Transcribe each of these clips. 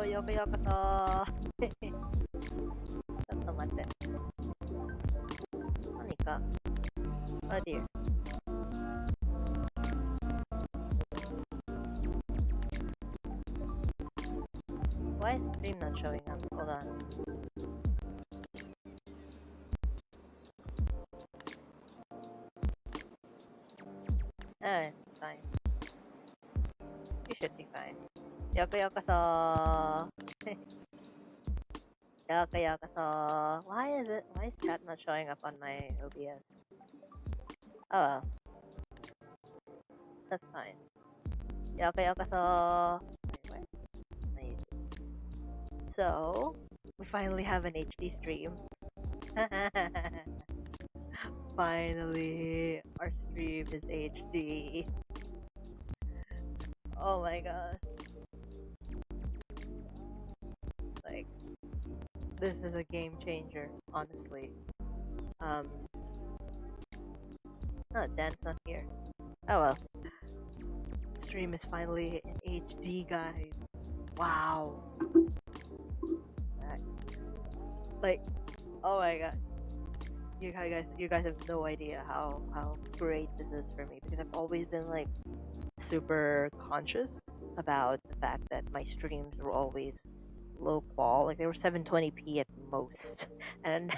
Yokuyokoso! ちょっと待って。何か Oh dear. Why is stream not showing up? Hold on. It's fine. You should be fine. Yokuyokoso! Yokuyokoso! Why is chat not showing up on my OBS? Oh well. That's fine. Yokuyokoso! Anyway. So, we finally have an HD stream. Finally, our stream is HD. Oh my god. Like, this is a game changer, honestly. Oh, Dan's not here. Oh well. Stream is finally in HD, guys. Wow. Like, oh my god. You guys have no idea how great this is for me, because I've always been like super conscious about the fact that my streams were always low qual, like they were 720p at most, and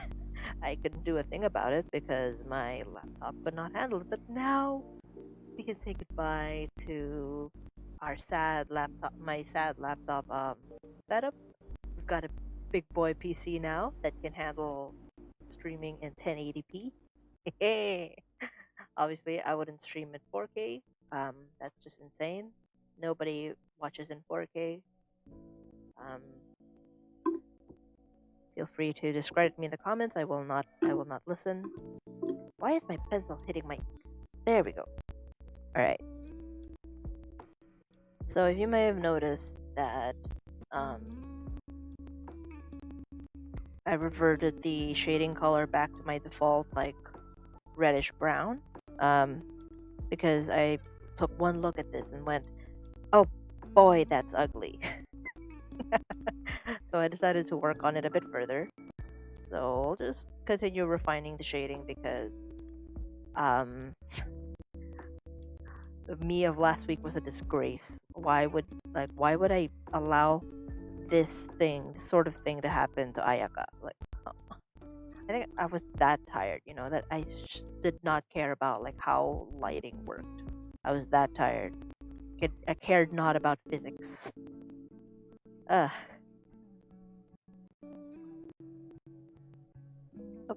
I couldn't do a thing about it because my laptop could not handle it. But now we can say goodbye to our my sad laptop setup. We've got a big boy PC now that can handle streaming in 1080p. Obviously, I wouldn't stream in 4K. That's just insane. Nobody watches in 4K. Feel free to discredit me in the comments. I will not listen. Why is my pencil hitting my... There we go. Alright. So you may have noticed that I reverted the shading color back to my default, like, reddish brown. Because I took one look at this and went, oh boy, that's ugly. So I decided to work on it a bit further. So I'll just continue refining the shading, because me of last week was a disgrace. Why would I allow this sort of thing to happen to Ayaka? Like, I think I was that tired, that I did not care about like how lighting worked. I was that tired. I cared not about physics. Oh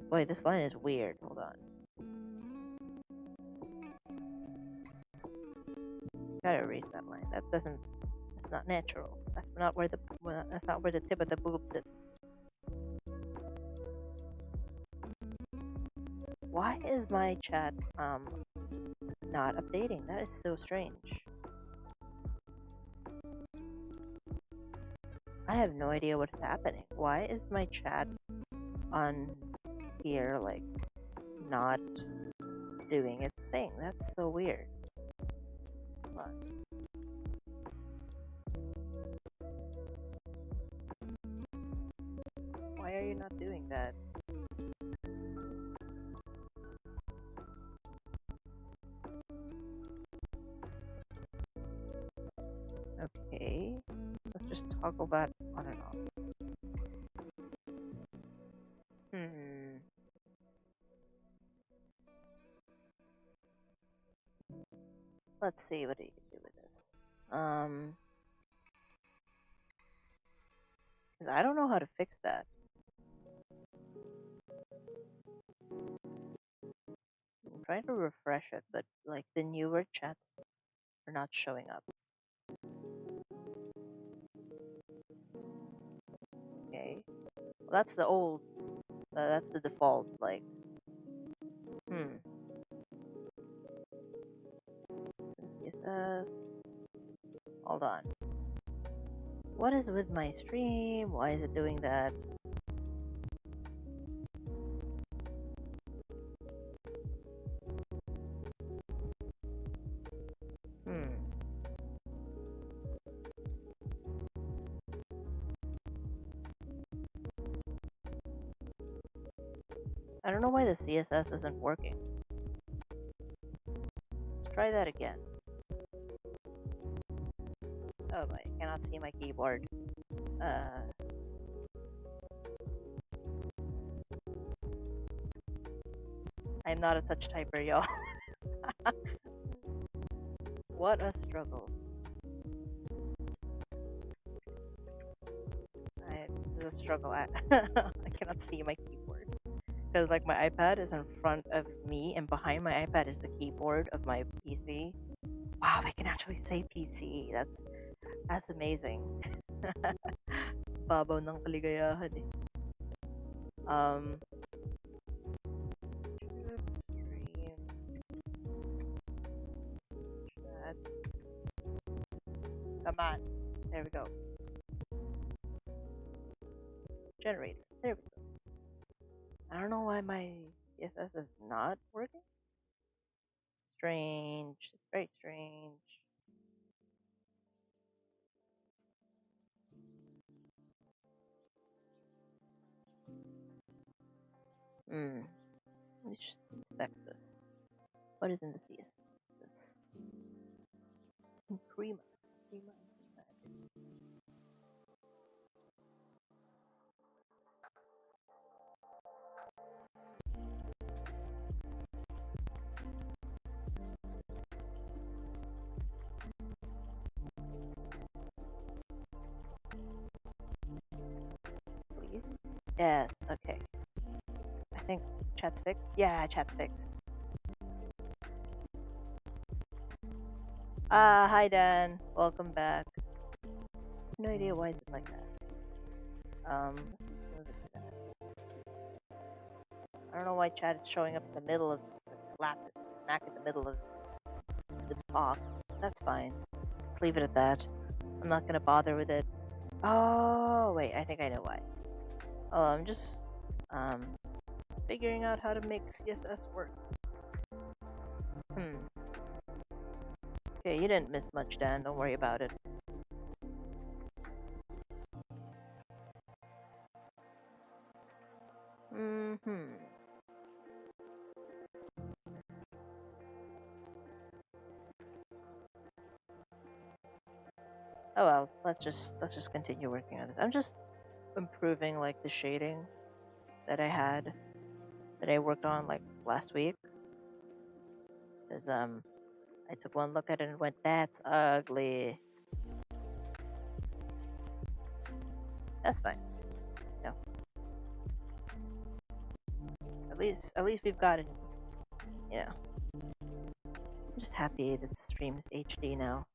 boy, this line is weird. Hold on. Gotta erase that line. That's not natural. That's not where the tip of the boob sits. Why is my chat not updating? That is so strange. I have no idea what's happening. Why is my chat on here like not doing its thing? That's so weird. Hold on. Why are you not doing that? Okay, let's just toggle that on and off. Let's see, what do you do with this? Because I don't know how to fix that. I'm trying to refresh it, but like the newer chats are not showing up. Okay, well, that's the old. That's the default. Like, CSS. Hold on. What is with my stream? Why is it doing that? I don't know why the CSS isn't working. Let's try that again. Oh my, I cannot see my keyboard. I'm not a touch typer, y'all. What a struggle. This is a struggle. I cannot see my keyboard. Because like my iPad is in front of me and behind my iPad is the keyboard of my PC. Wow, I can actually say PC. That's amazing. Babaw ng kaligayahan eh. Stream chat. Come on. There we go. Generator. There we go. I don't know why my CSS is not working. Strange. It's very strange. Let me just inspect this. What is in the CSS? This Prima. Please. Yes. Okay. I think chat's fixed. Yeah, chat's fixed. Hi Dan. Welcome back. No idea why it's like that. I don't know why chat is showing up in the middle of smack in the middle of the box. That's fine. Let's leave it at that. I'm not gonna bother with it. Oh wait, I think I know why. Oh, I'm just figuring out how to make CSS work. Okay, you didn't miss much, Dan. Don't worry about it. Oh well, let's just continue working on this. I'm just improving like the shading that I worked on like last week. Cause I took one look at it and went, "That's ugly." That's fine. No. At least we've got it. Yeah. I'm just happy that stream's HD now.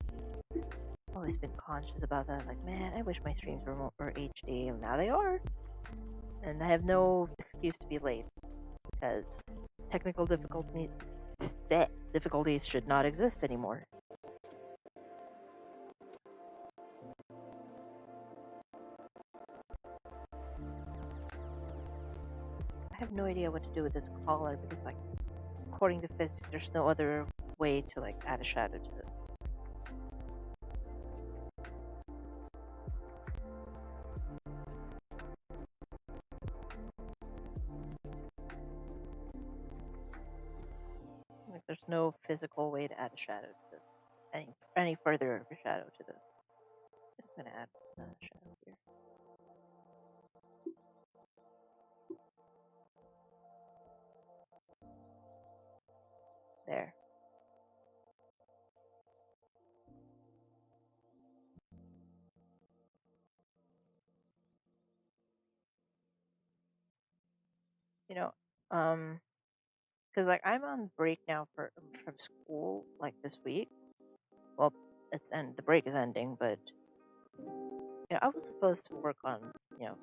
I've always been conscious about that. Like, man, I wish my streams were HD. And now they are. And I have no excuse to be late. Because technical difficulties should not exist anymore. I have no idea what to do with this collar because, like, according to physics, there's no other way to, like, add a shadow to this. Like, there's no physical way to add a shadow to this. Any further of a shadow to this. I'm just gonna add a shadow here. There. You know, because like I'm on break now from school like this week. Well, the break is ending, but you know, I was supposed to work on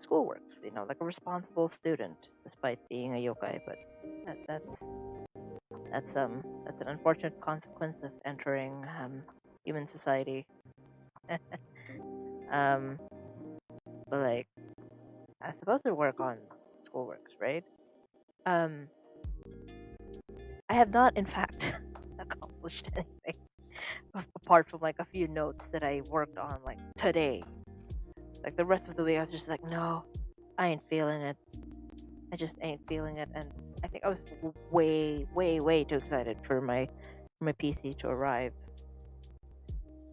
schoolworks. You know, like a responsible student, despite being a yokai. But that's an unfortunate consequence of entering human society. But like, I'm supposed to work on schoolworks, right? I have not, in fact, accomplished anything apart from like a few notes that I worked on like today. Like the rest of the week, I was just like, no, I ain't feeling it. I just ain't feeling it, and I think I was way, way, way too excited for my PC to arrive.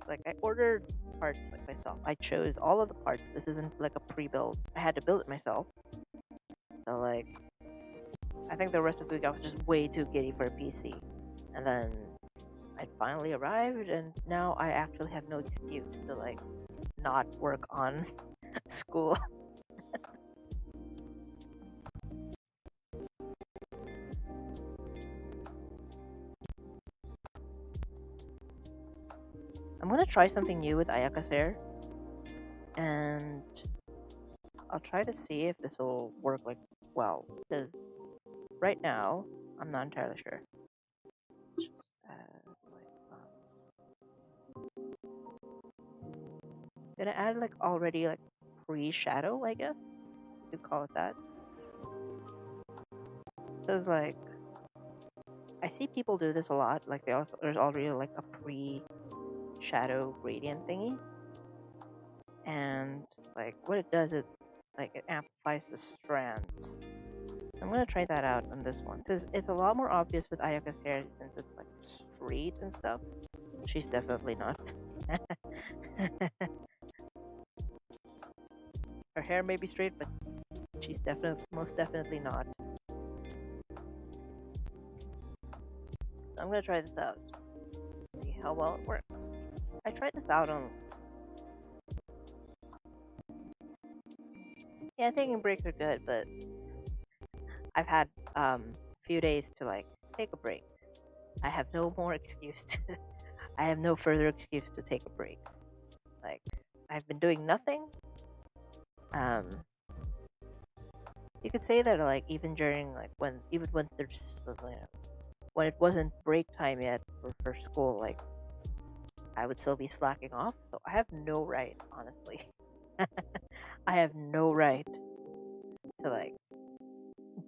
Like I ordered parts like myself. I chose all of the parts. This isn't like a pre-build. I had to build it myself. So like, I think the rest of the week I was just way too giddy for a PC, and then I finally arrived, and now I actually have no excuse to like not work on school. I'm gonna try something new with Ayaka's hair, and I'll try to see if this will work like well. Because right now, I'm not entirely sure. Just, gonna add like already like pre-shadow, I guess you could call it that. Because like I see people do this a lot. Like there's already like a pre-shadow gradient thingy, and like what it does is like it amplifies the strands. I'm gonna try that out on this one because it's a lot more obvious with Ayaka's hair since it's like straight and stuff. She's definitely not. Her hair may be straight, but she's most definitely not. I'm gonna try this out. See how well it works. I tried this out on. Yeah, taking breaks are good, but I've had few days to like take a break. I have no more excuse to. I have no further excuse to take a break. Like I've been doing nothing. Um, you could say that like even during like when there's when it wasn't break time yet for school, like I would still be slacking off. So I have no right, honestly. I have no right to like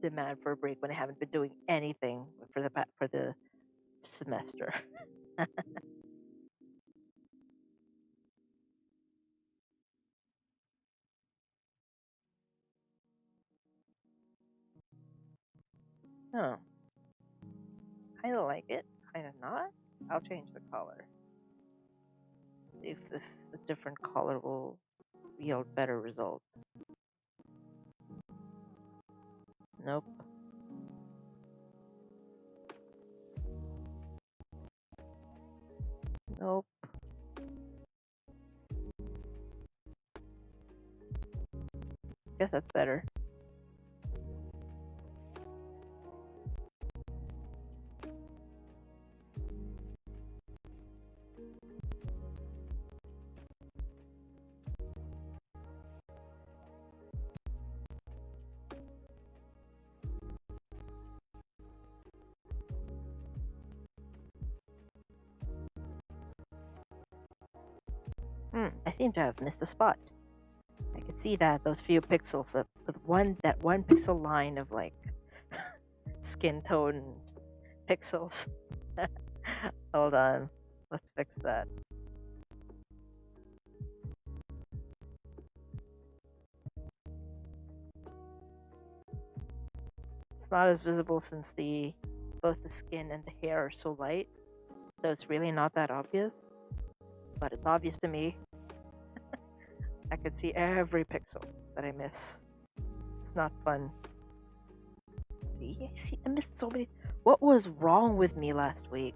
demand for a break when I haven't been doing anything for the semester. Oh, kind of like it, kind of not. I'll change the color. See if this a different color will yield better results. Nope. Nope. Guess that's better. I seem to have missed a spot. I could see that those few pixels, that one pixel line of like skin tone pixels. Hold on, let's fix that. It's not as visible since the both the skin and the hair are so light, so it's really not that obvious. But it's obvious to me. I could see every pixel that I miss. It's not fun. See, I missed so many. What was wrong with me last week?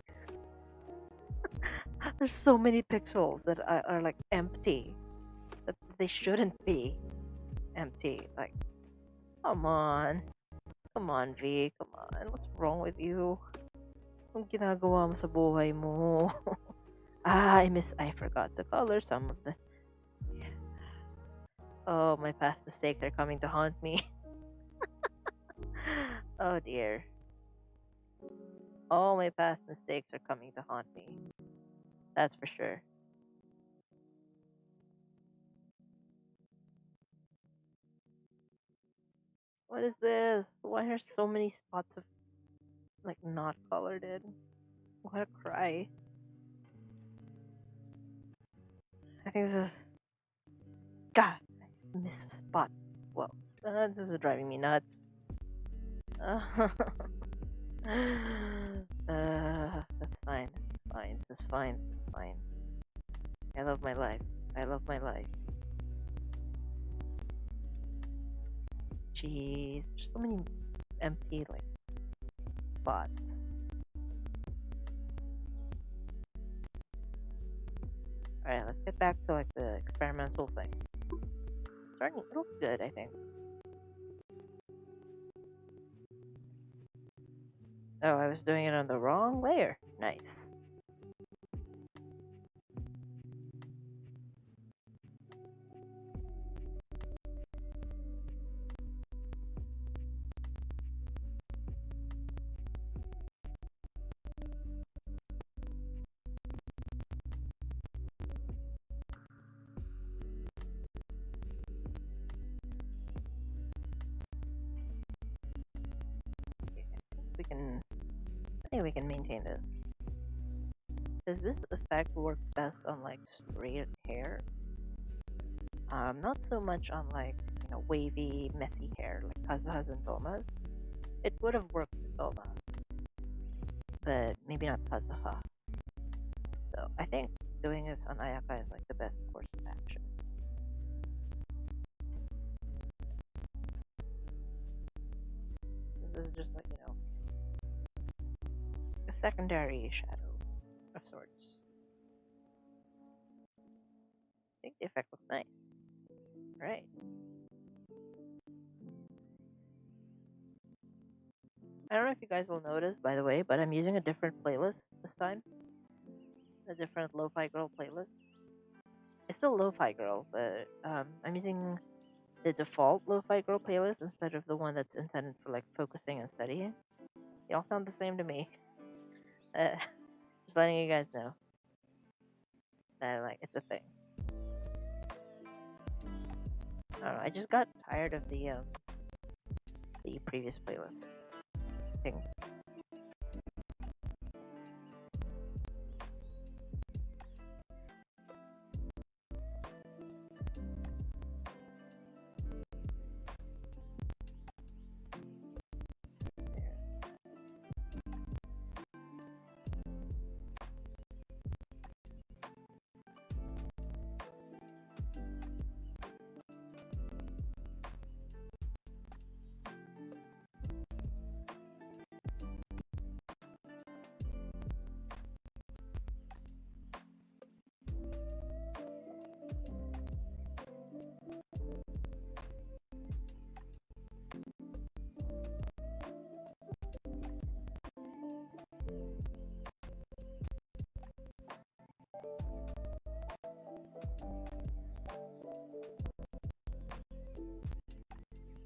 There's so many pixels that are like empty. That they shouldn't be empty. Like, come on. Come on, V. Come on. What's wrong with you? Anong ginagawa mo sa buhay mo? I forgot to color some of the. Oh, my past mistakes are coming to haunt me. Oh dear. All my past mistakes are coming to haunt me. That's for sure. What is this? Why are so many spots of like not colored in? What a cry. I think this is. God, I missed a spot. Well, this is driving me nuts. That's fine. That's fine. That's fine. That's fine. I love my life. I love my life. Jeez, there's so many empty like spots. All right, let's get back to like the experimental thing. Starting, it looks good, I think. Oh, I was doing it on the wrong layer. Nice. We can. I think we can maintain this. Does this effect work best on like straight hair? Not so much on like wavy, messy hair like Kazuha's and Toma's. It would have worked with Toma, but maybe not Kazuha. So I think doing this on Ayaka is like the best course of action. This is just like a secondary shadow of sorts. I think the effect looks nice. Right. I don't know if you guys will notice, by the way, but I'm using a different playlist this time. A different Lo-Fi Girl playlist. It's still Lo-Fi Girl, but I'm using the default Lo-Fi Girl playlist instead of the one that's intended for like focusing and studying. They all sound the same to me. Just letting you guys know that like it's a thing. I don't know. I just got tired of the previous playlist thing.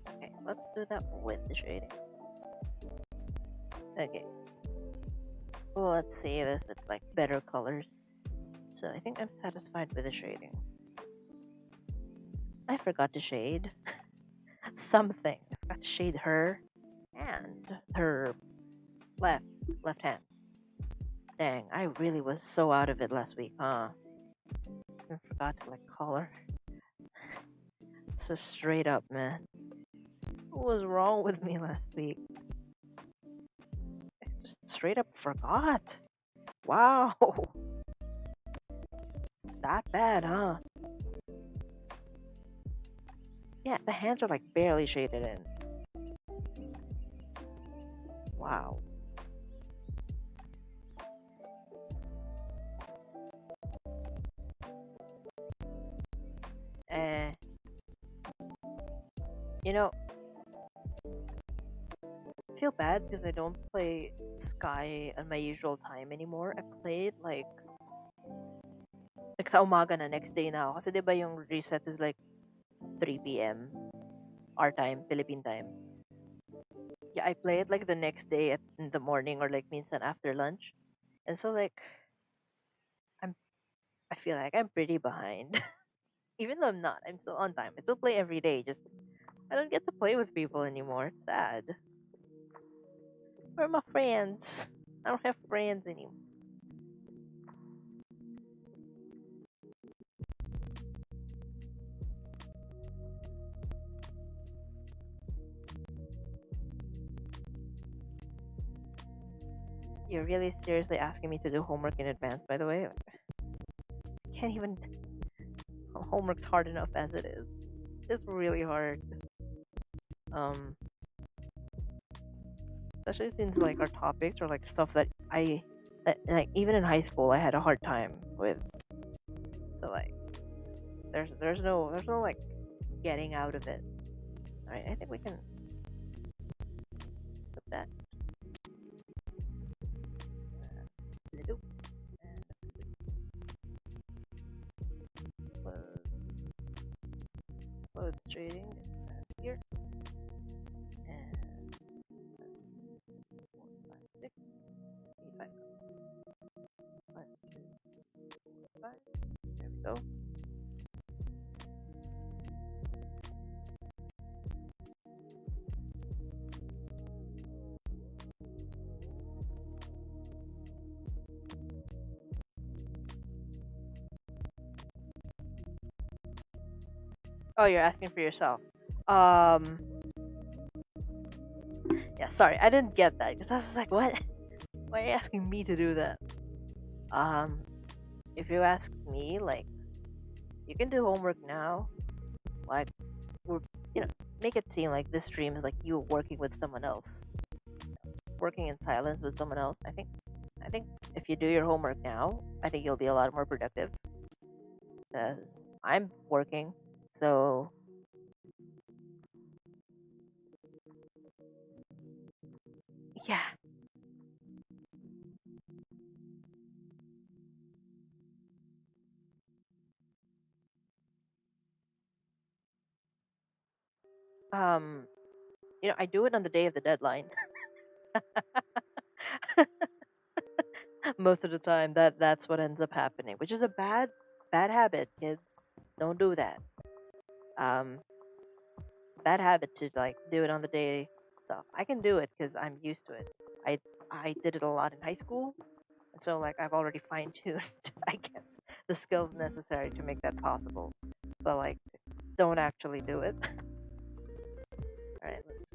Okay, let's do that with the shading. Okay. Well, let's see this with like better colors. So I think I'm satisfied with the shading. I forgot to shade something. I forgot to shade her and her left hand. Dang, I really was so out of it last week, huh? I forgot to like color. It's a straight up, man. What was wrong with me last week? I just straight up forgot. Wow. It's that bad, huh? Yeah, the hands are like barely shaded in. Wow. You know, I feel bad because I don't play Sky at my usual time anymore. I played like sa umaga na next day na ako. Kasi diba yung reset is like 3 p.m. our time, Philippine time. Yeah, I play it like the next day in the morning or like minsan after lunch. And so like I feel like I'm pretty behind. Even though I'm not, I'm still on time. I still play every day, just I don't get to play with people anymore. It's sad. Where are my friends? I don't have friends anymore. You're really seriously asking me to do homework in advance, by the way? Can't even. Homework's hard enough as it is. It's really hard. Um, Especially since like our topics are like stuff that like even in high school I had a hard time with. So like, there's no like getting out of it. All right, I think we can put that. Nope. And clothes trading here. And 4, 5, 6, 8, 5. 1, 2, 4, 5. There we go. Oh, you're asking for yourself. Yeah, sorry, I didn't get that because I was like, what? Why are you asking me to do that? Um, if you ask me, like, you can do homework now. Like, we're, make it seem like this stream is like you working with someone else, working in silence with someone else. I think if you do your homework now, I think you'll be a lot more productive. Because I'm working, so yeah. Um, I do it on the day of the deadline. Most of the time, that's what ends up happening, which is a bad habit, kids. Don't do that. Um, Bad habit to like do it on the day. So I can do it because I'm used to it. I did it a lot in high school, and so like I've already fine tuned, I guess, the skills necessary to make that possible. But like, don't actually do it. All right, let's just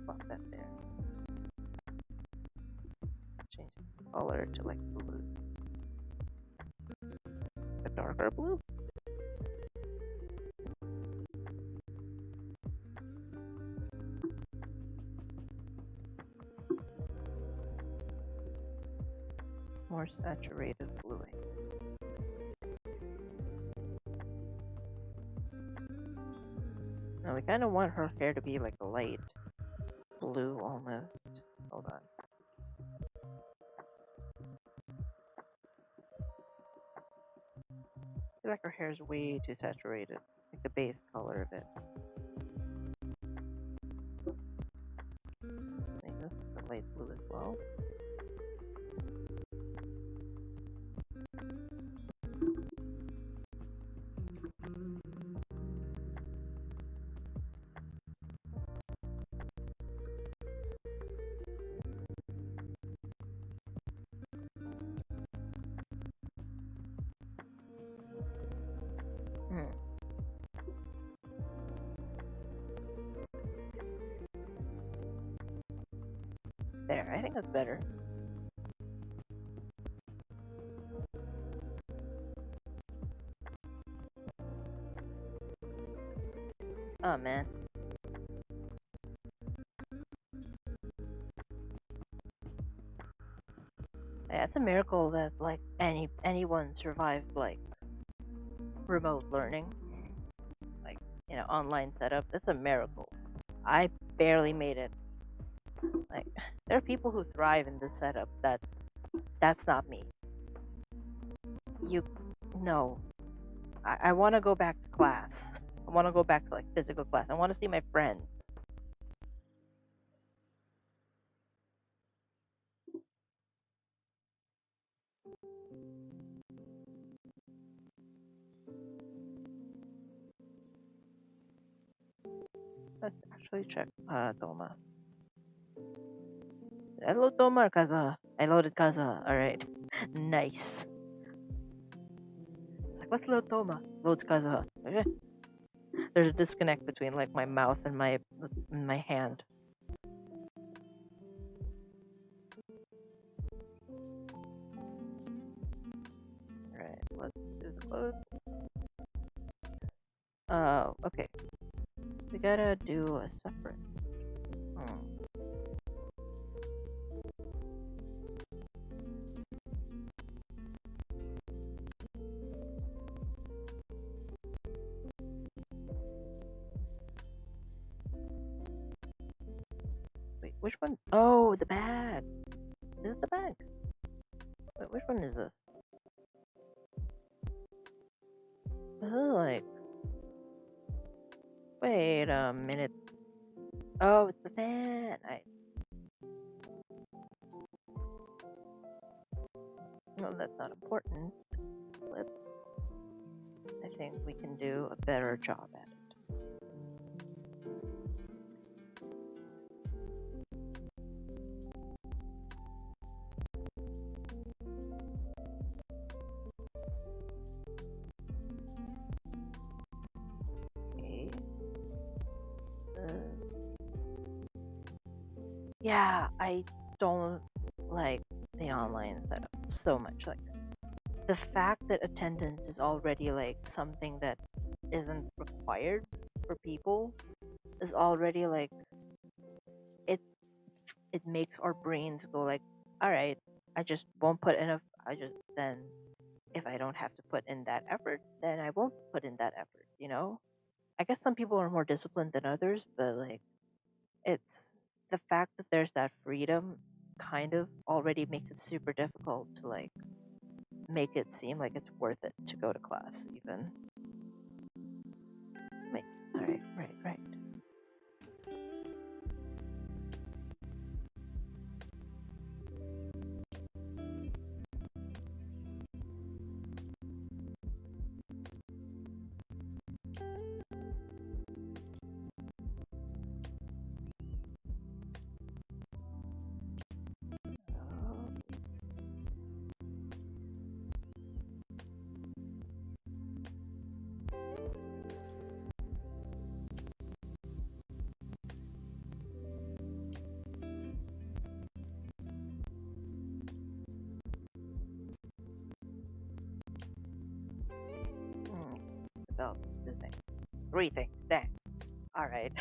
plop that there. Change the color to like blue, a darker blue. More saturated bluing. Now we kind of want her hair to be like a light blue almost. Hold on. I feel like her hair is way too saturated, like the base color of it. Make this a light blue as well. There, I think that's better. Oh man. Yeah, it's a miracle that like anyone survived like remote learning, like online setup. That's a miracle. I barely made it. Like there are people who thrive in this setup. That's not me. You no. I want to go back to class. I want to go back to like physical class. I want to see my friends. Let's actually check Doma. Hello Doma or Kazuha? I loaded Kazuha. Alright. Nice. It's like, what's load Doma? Loads Kazuha. Okay. There's a disconnect between like my mouth and my hand. upload. Okay. We gotta do a separate. Wait, which one? Oh, the bag. This is the bag. Wait, which one is this? Like, wait a minute. Oh, it's the fan. No, that's not important. Flip. I think we can do a better job at it. Okay. Yeah, I don't like the online setup so much. Like, the fact that attendance is already like something that isn't required for people is already like it makes our brains go like, all right, I just won't put enough. Then if I don't have to put in that effort, then I won't put in that effort. I guess some people are more disciplined than others, but like it's the fact that there's that freedom kind of already makes it super difficult to like make it seem like it's worth it to go to class even. Wait, all right. About this thing. 3 things. Dang. All right.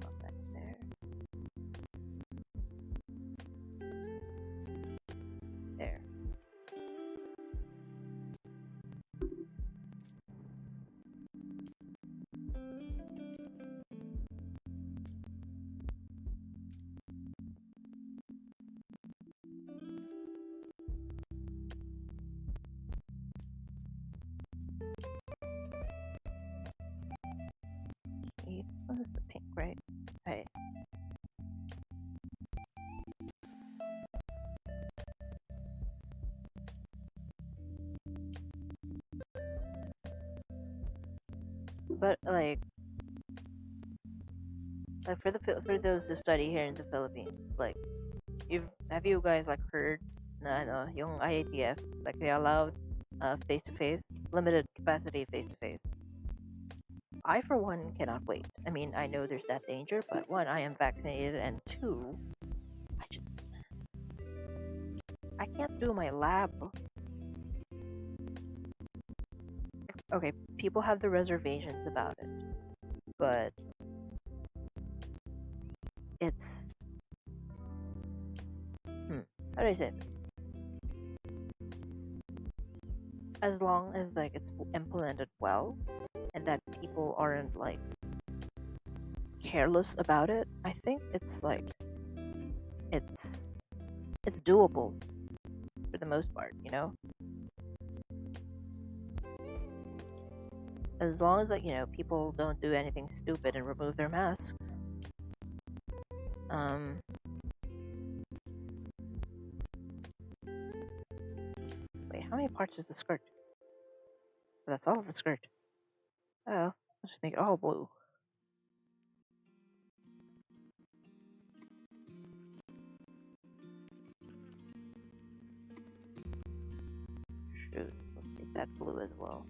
Put that there. There. What is the pink, right? Right. But like for those who study here in the Philippines, like have you guys like heard na ano, yung IATF, like they allowed face to face, limited capacity face to face. I for one cannot wait. I mean, I know there's that danger, but one, I am vaccinated, and two, I can't do my lab. Okay, people have the reservations about it, but it's how do I say it? As long as like it's implemented well and that people aren't like careless about it, I think it's like it's doable for the most part, as long as like people don't do anything stupid and remove their masks. Wait, how many parts is the skirt? That's all of the skirt. Oh, let's just make it all blue. Shoot, let's make that blue as well.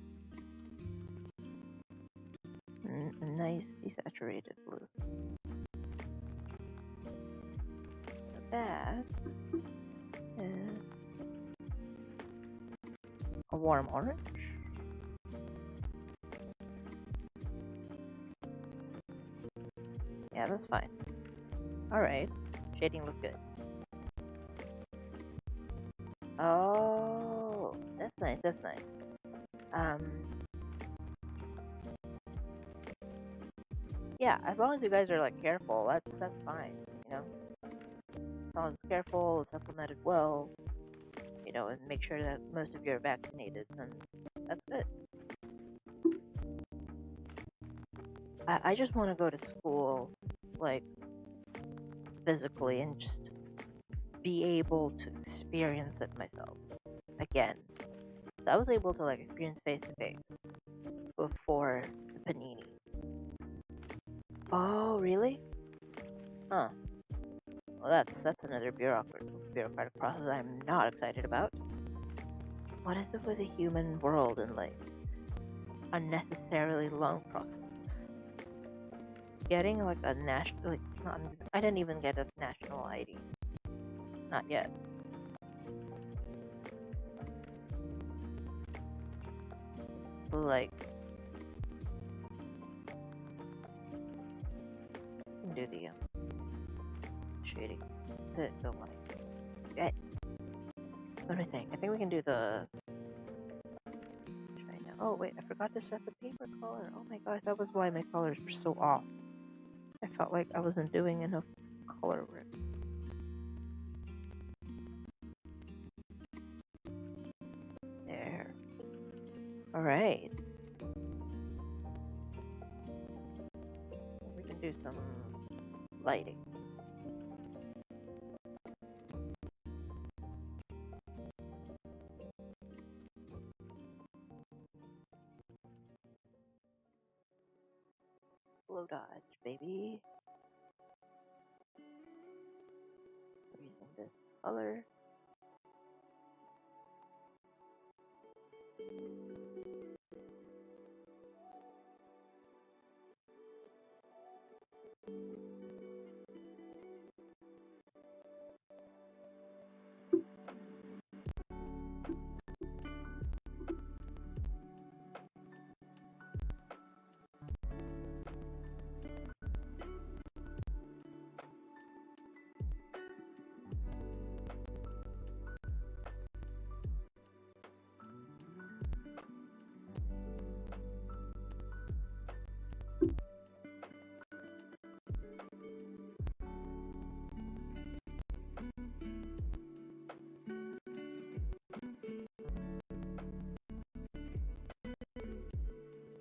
A nice desaturated blue. That is A warm orange? Yeah, that's fine. Alright. Shading look good. Oh, that's nice, that's nice. Yeah, as long as you guys are like careful, that's fine, you know? As long as it's careful, it's implemented well, you know, and make sure that most of you are vaccinated, then that's good. I just want to go to school, like, physically and just be able to experience it myself again. So I was able to, like, experience face to face before the panini. Oh, really? Huh. Well, that's another bureaucratic process I'm not excited about. What is it with the human world and, like, unnecessarily long processes? Getting, like, a national, like, not, I didn't even get a national ID. Not yet. Like, do the shading, the light. Okay. What do I think? I think we can do the. Oh wait, I forgot to set the paper color. Oh my god, that was why my colors were so off. I felt like I wasn't doing enough color work. There. Alright. We can do some lighting. Blow dodge, baby. Using this color.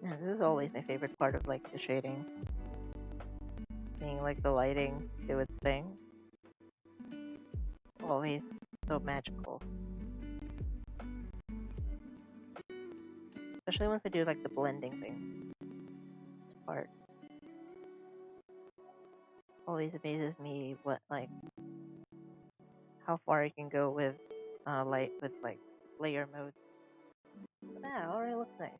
Yeah, this is always my favorite part of, like, the shading. Seeing, like, the lighting do its thing. Always so magical. Especially once I do, like, the blending thing. This part always amazes me what, like, how far I can go with light with, like, layer mode. Yeah, already looks nice.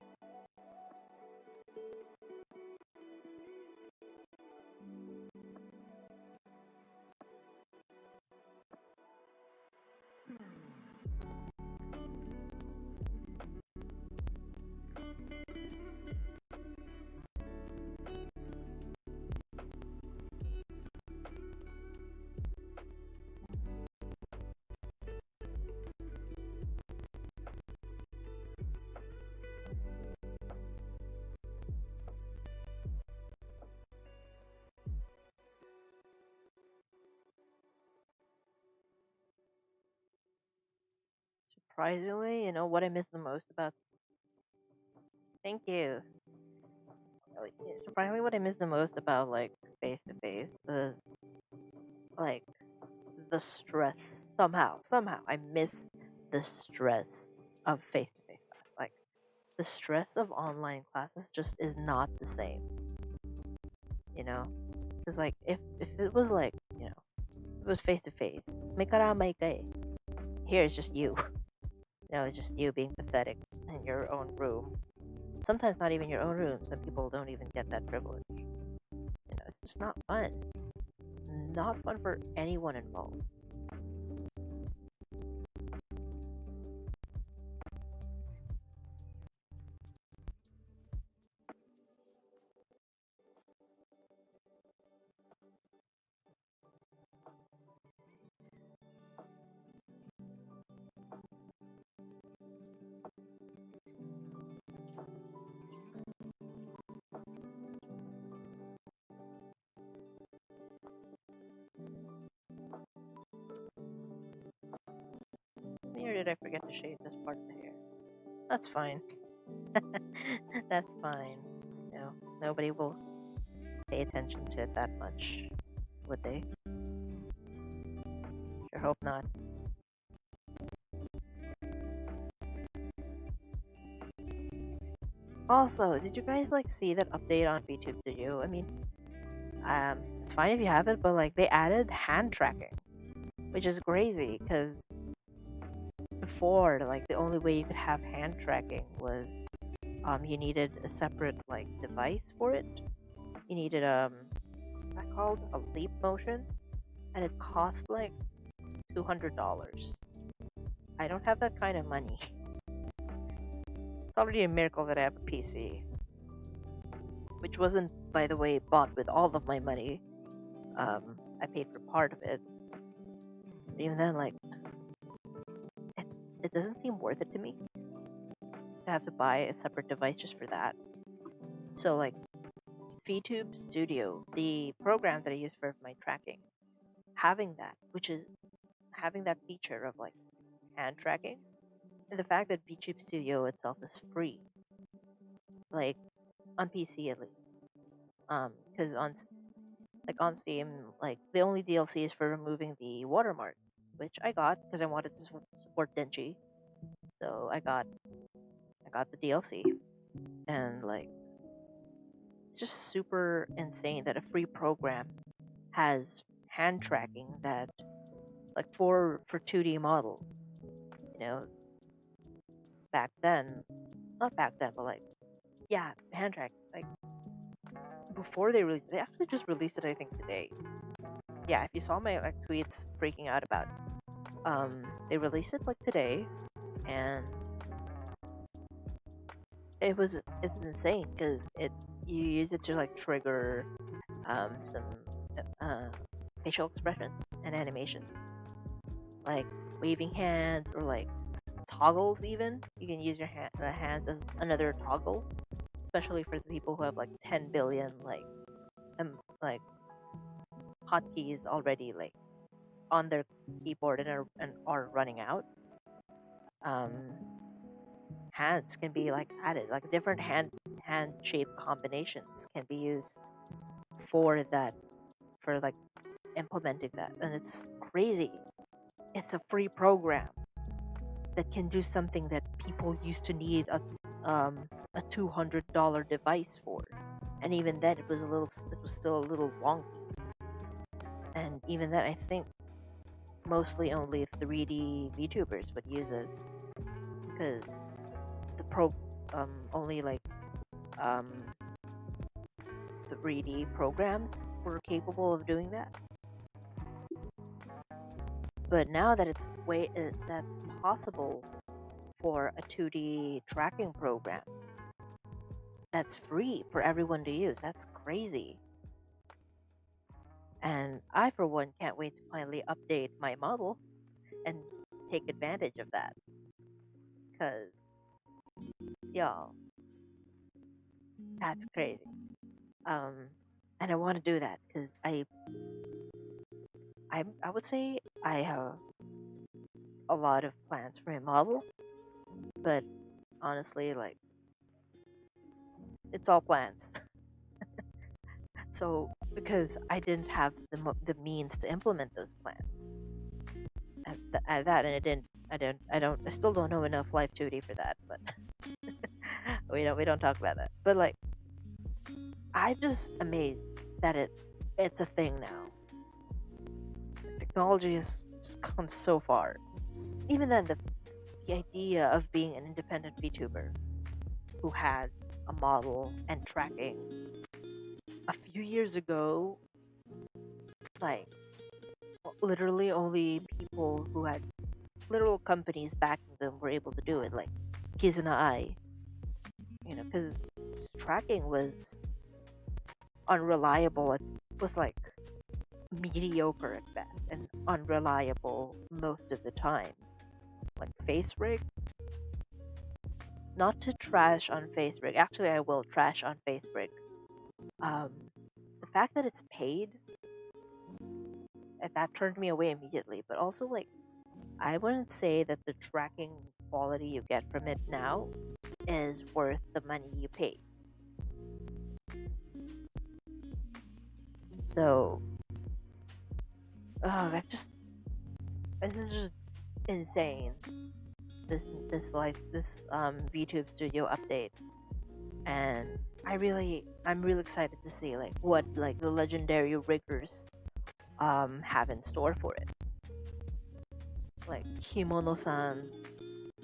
Surprisingly, you know what I miss the most about. Thank you. Surprisingly, what I miss the most about, like, face to face is, like, the stress. Somehow I miss the stress of face to face class. Like, the stress of online classes just is not the same. You know, because, like, if it was, like, you know, it was face to face. Here it's just you. You know, it's just you being pathetic in your own room. Sometimes not even your own room. Some people don't even get that privilege. You know, it's just not fun. Not fun for anyone involved. did I forget to shave this part of the hair? That's fine. That's fine. No, nobody will pay attention to it that much, would they? Sure hope not. Also, did you guys like see that update on VTube Studio? I mean, it's fine if you haven't, but like they added hand tracking, which is crazy because before, like the only way you could have hand tracking was you needed a separate like device for it. You needed what's that called? A leap motion, and it cost like $200. I don't have that kind of money. It's already a miracle that I have a PC, which wasn't, by the way, bought with all of my money. I paid for part of it. But even then, like, it doesn't seem worth it to me to have to buy a separate device just for that. So, like, VTube Studio, the program that I use for my tracking, having that, which is having that feature of like hand tracking, and the fact that VTube Studio itself is free, like on PC at least, because on Steam, like the only DLC is for removing the watermark, which I got because I wanted to support Denji, so I got the DLC, and like it's just super insane that a free program has hand tracking that like for 2D models, you know, back then, not back then, but like yeah, hand tracking like before they actually just released it I think today. Yeah, if you saw my like tweets freaking out about it, they released it like today, and it's insane because you use it to like trigger some uh, facial expression and animation, like waving hands or like toggles. Even you can use your hands as another toggle, especially for the people who have like 10 billion like hotkeys already like on their keyboard and are running out. Um, hands can be like added, like different hand shape combinations can be used for that, for like implementing that, and it's crazy. It's a free program that can do something that people used to need a $200 device for, and even then it was still a little wonky. And even then, I think mostly only 3D VTubers would use it because only like um 3D programs were capable of doing that. But now that that's possible for a 2D tracking program that's free for everyone to use, that's crazy. And I, for one, can't wait to finally update my model and take advantage of that. Because, y'all, that's crazy. And I want to do that because I would say I have a lot of plans for my model, but honestly, like, it's all plans. So, because I didn't have the means to implement those plans, and I still don't know enough Live 2D for that, but we don't talk about that. But like, I'm just amazed that it's a thing now. Technology has just come so far. Even then, the idea of being an independent VTuber who had a model and tracking a few years ago, like literally only people who had literal companies backing them were able to do it, like Kizuna Ai, you know, because tracking was unreliable. It was like mediocre at best and unreliable most of the time. Like face rig, not to trash on face rig. Actually, I will trash on face rig. The fact that it's paid, that turned me away immediately. But also, like, I wouldn't say that the tracking quality you get from it now is worth the money you pay. So, oh, this is just insane. This VTube Studio update, and I'm really excited to see like what like the legendary riggers have in store for it. Like Himono-san,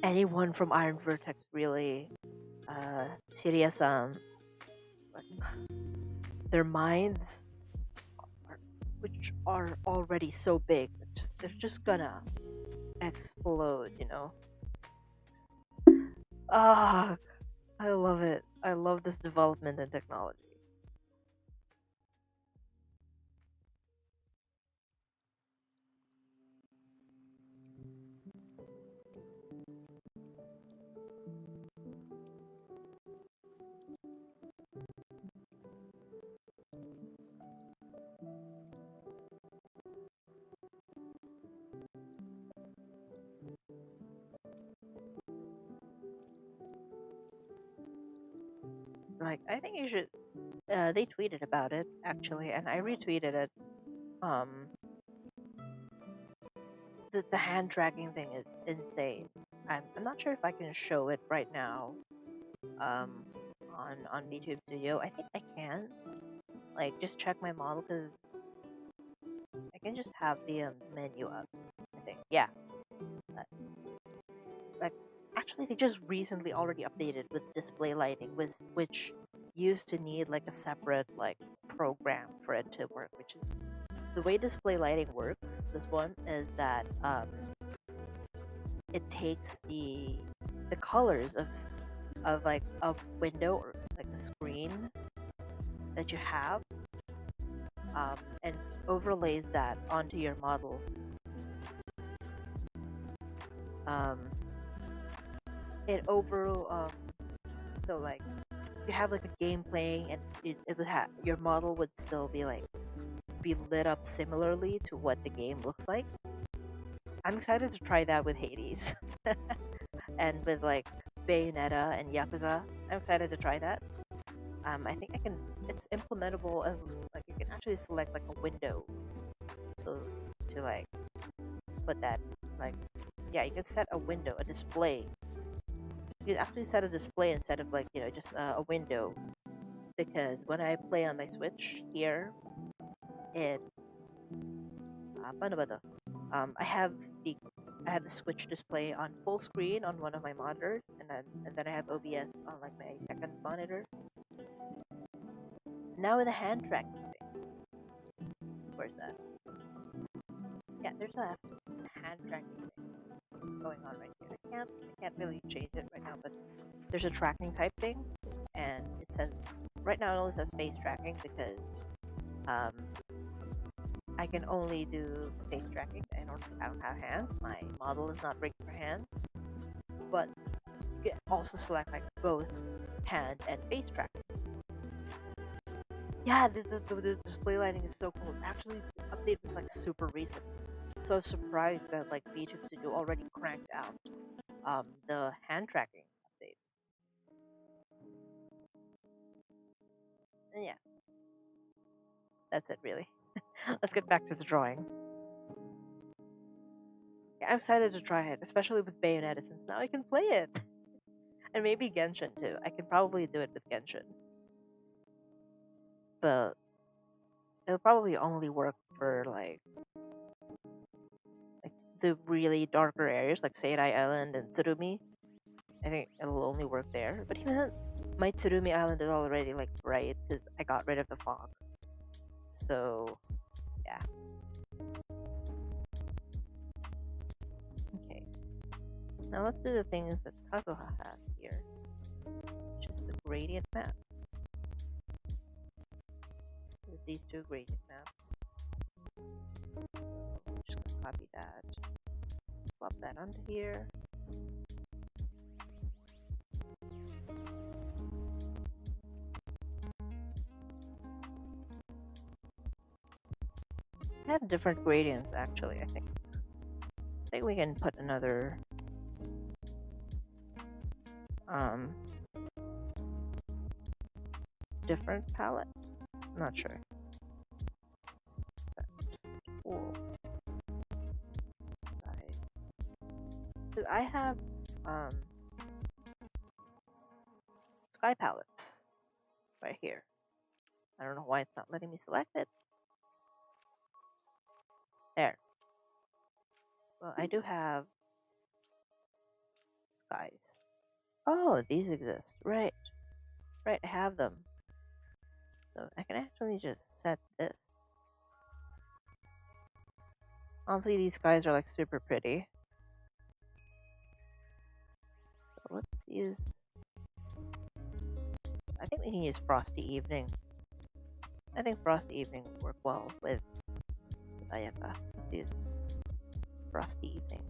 anyone from Iron Vertex really, Siria-san, like, their minds, are, which are already so big, they're just gonna explode, you know? Ah, I love it. I love this development in technology. Like, I think you should. They tweeted about it actually, and I retweeted it. Um, the hand tracking thing is insane. I'm not sure if I can show it right now. Um, on YouTube Studio, I think I can. Like, just check my model because I can just have the menu up. I think, yeah. Uh, like, actually, they just recently already updated with display lighting, which used to need like a separate like program for it to work. Which is the way display lighting works. This one is that it takes the colors of like a window or like a screen that you have, and overlays that onto your model. Um, it over so like you have like a game playing, and it would have your model would still be lit up similarly to what the game looks like. I'm excited to try that with Hades and with like Bayonetta and Yakuza. I'm excited to try that. I think I can. It's implementable as like you can actually select like a window to like put that like yeah, you can set a window, a display. You can actually set a display instead of like just a window, because when I play on my Switch here, it paano ba to? I have the Switch display on full screen on one of my monitors, and then I have OBS on like my second monitor. Now with the hand tracking thing, where's that? Yeah, there's a hand tracking thing going on right here. I can't really change it right now, but there's a tracking type thing, and it says right now it only says face tracking because um, I can only do face tracking. I don't have hands. My model is not rigged for hands, but you can also select like both hand and face tracking. Yeah, the display lighting is so cool. Actually, the update was like super recent, so I was surprised that like BGM Studio already cranked out the hand tracking update. And yeah, that's it really. Let's get back to the drawing. Yeah, I'm excited to try it, especially with Bayonetta since now I can play it. And maybe Genshin too. I can probably do it with Genshin. But it'll probably only work for like the really darker areas like Seirei Island and Tsurumi. I think it'll only work there. But even then, my Tsurumi Island is already like bright because I got rid of the fog. So yeah. Okay. Now let's do the things that Kazuha has here, which is the gradient map. With these two gradient maps. So I'm just gonna copy that, plop that onto here. I have different gradients actually, I think. I think we can put another different palette. I'm not sure. But cool. Cause I have sky palettes right here. I don't know why it's not letting me select it. There. Well, I do have skies. Oh, these exist. Right. Right, I have them. So I can actually just set this. Honestly, these skies are like super pretty. So let's use... I think we can use Frosty Evening. I think Frosty Evening would work well with Ayaka. Let's use Frosty Evening.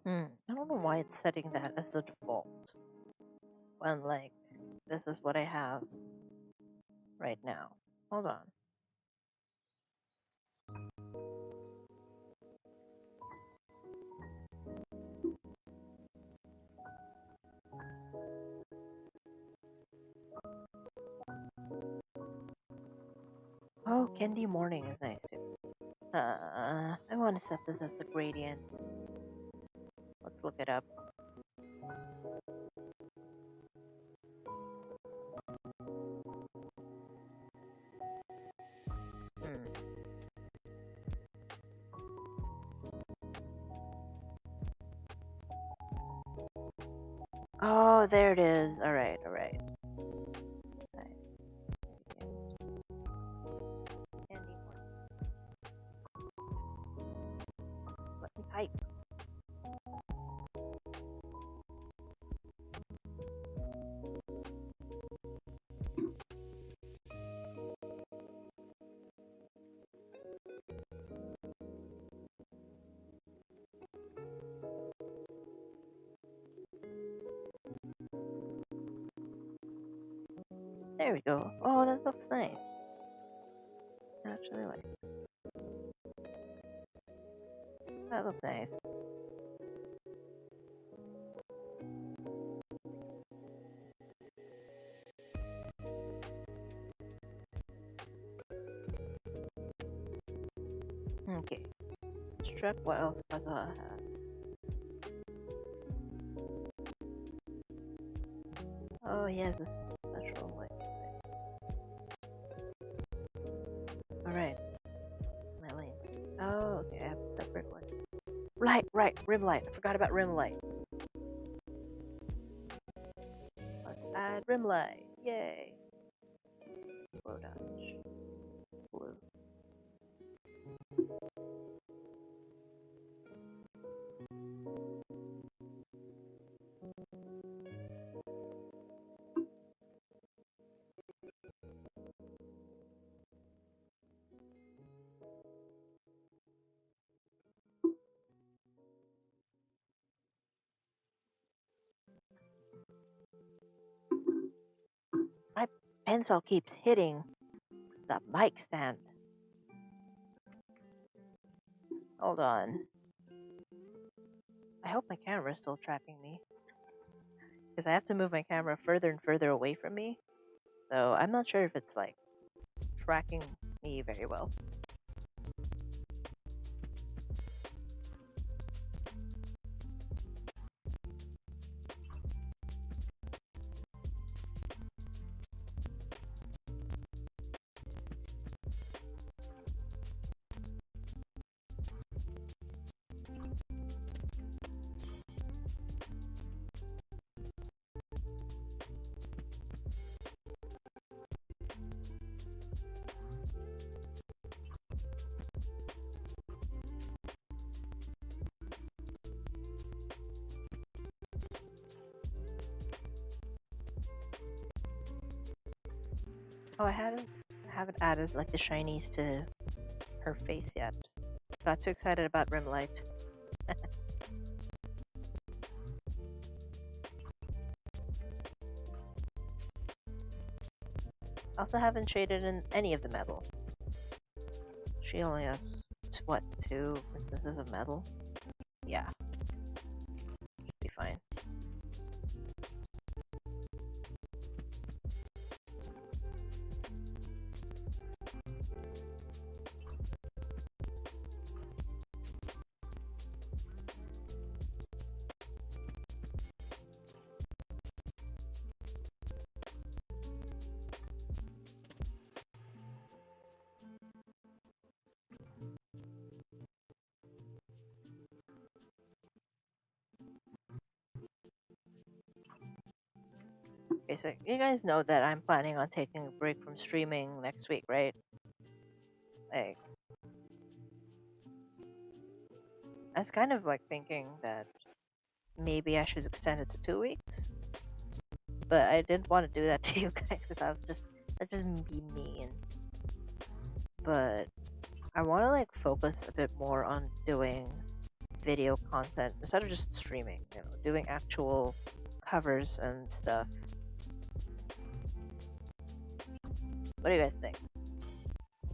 I don't know why it's setting that as the default. When, like, this is what I have right now. Hold on. Oh, Candy Morning is nice too. I want to set this as a gradient. Let's look it up. Oh, there it is. Alright, alright. Candy Morning. Let me type. There we go. Oh, that looks nice. I actually like it. That looks nice. Okay. Let's check what else Kaza has. Oh, he has this special light thing. Alright. My lane. Oh, okay, I have a separate one. Right, rim light. I forgot about rim light. Let's add rim light. Yay. Blow dodge. Blue. My pencil keeps hitting the mic stand. Hold on. I hope my camera is still tracking me. Because I have to move my camera further and further away from me. So I'm not sure if it's like tracking me very well. Oh, I haven't added like the shinies to her face yet. Got too excited about rim light. Also, haven't shaded in any of the metal. She only has what, 2 instances of metal? Yeah, be fine. Okay, so you guys know that I'm planning on taking a break from streaming next week, right? Like, I was kind of like thinking that maybe I should extend it to 2 weeks, but I didn't want to do that to you guys because that's just be mean. But I want to like focus a bit more on doing video content instead of just streaming. Doing actual covers and stuff. What do you guys think?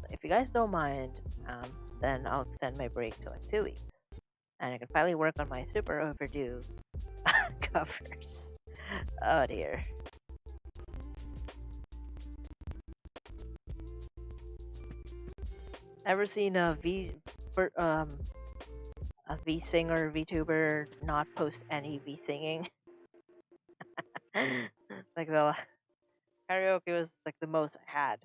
If you guys don't mind, then I'll extend my break to like 2 weeks, and I can finally work on my super overdue covers. Oh dear. Ever seen a V singer VTuber not post any V singing? Like the karaoke was like the most I had.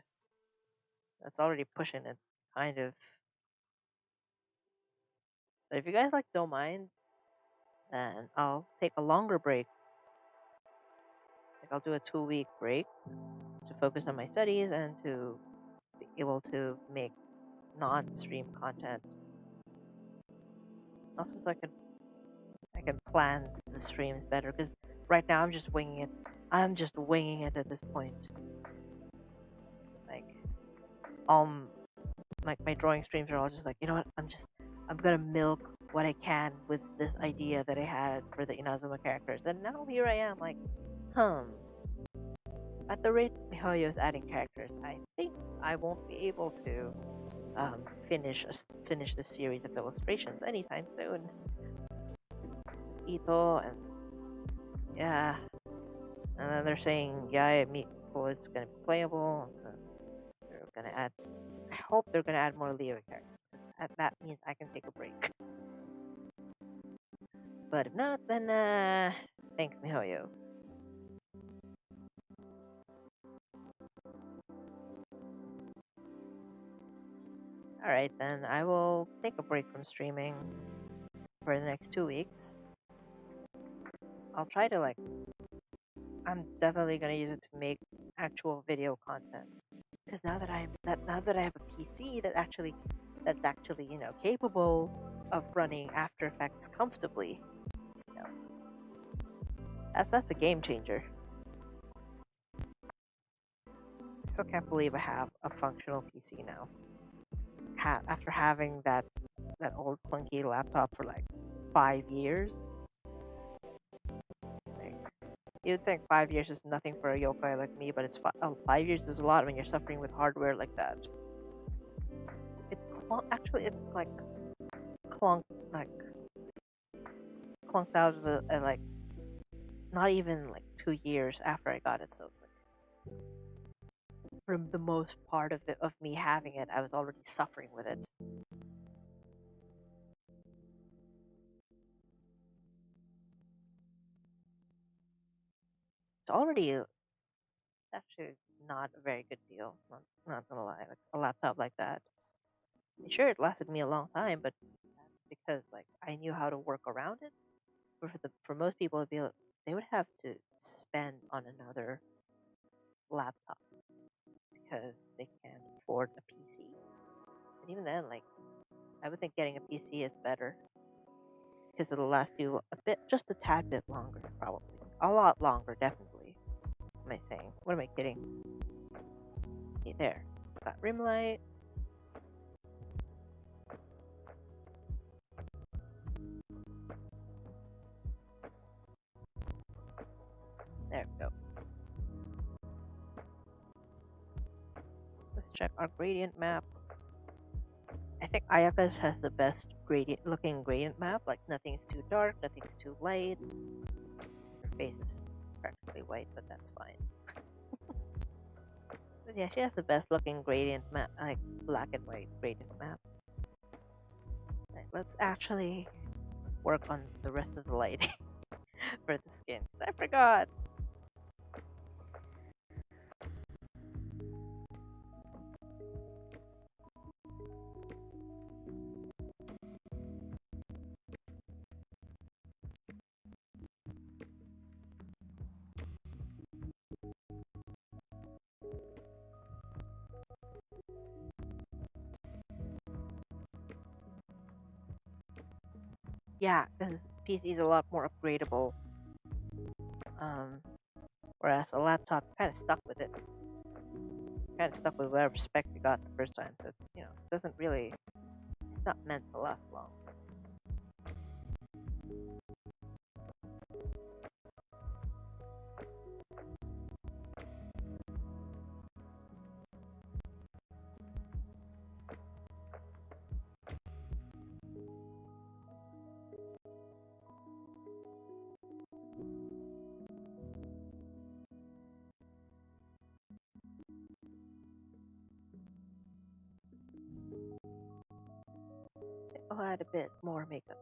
That's already pushing it, kind of. But if you guys like don't mind, then I'll take a longer break. Like I'll do a 2 week break to focus on my studies and to be able to make non-stream content. Also, so I can plan the streams better because right now I'm just winging it. I'm just winging it at this point. Like, my drawing streams are all just like, you know what? I'm gonna milk what I can with this idea that I had for the Inazuma characters, and now here I am, like, at the rate Mihoyo is adding characters, I think I won't be able to finish the series of illustrations anytime soon. Ito and yeah, and then they're saying Miko is gonna be playable. They're gonna add. I hope they're gonna add more Leo characters. That means I can take a break. But if not, then thanks Mihoyo. Alright, then I will take a break from streaming for the next 2 weeks. I'll try to I'm definitely gonna use it to make actual video content. Because now that I have a PC that's actually capable of running After Effects comfortably, that's a game changer. I still can't believe I have a functional PC now. After having that old clunky laptop for like 5 years. Like, you'd think 5 years is nothing for a yokai like me, but 5 years is a lot when you're suffering with hardware like that. Actually, it's like clunked out of like not even like 2 years after I got it. So it's like for the most part of me having it, I was already suffering with it. It's already actually not a very good deal. Not gonna lie, like a laptop like that. Sure, it lasted me a long time, but that's because like I knew how to work around it. For most people, they would have to spend on another laptop because they can't afford a PC. But even then, like I would think getting a PC is better because it'll last you just a tad bit longer, probably a lot longer, definitely. What am I saying? What am I kidding? Okay, there. Got rim light. There we go. Let's check our gradient map. I think Ayaka's has the best looking gradient map. Like nothing's too dark, nothing's too light. Her face is practically white, but that's fine. But yeah, she has the best looking gradient map, like black and white gradient map. Right, let's actually work on the rest of the lighting for the skin. I forgot. Yeah, because PC is a lot more upgradable. Whereas a laptop, kind of stuck with it. Kind of stuck with whatever specs you got the first time. So it's, it doesn't really, it's not meant to last long. I'll add a bit more makeup.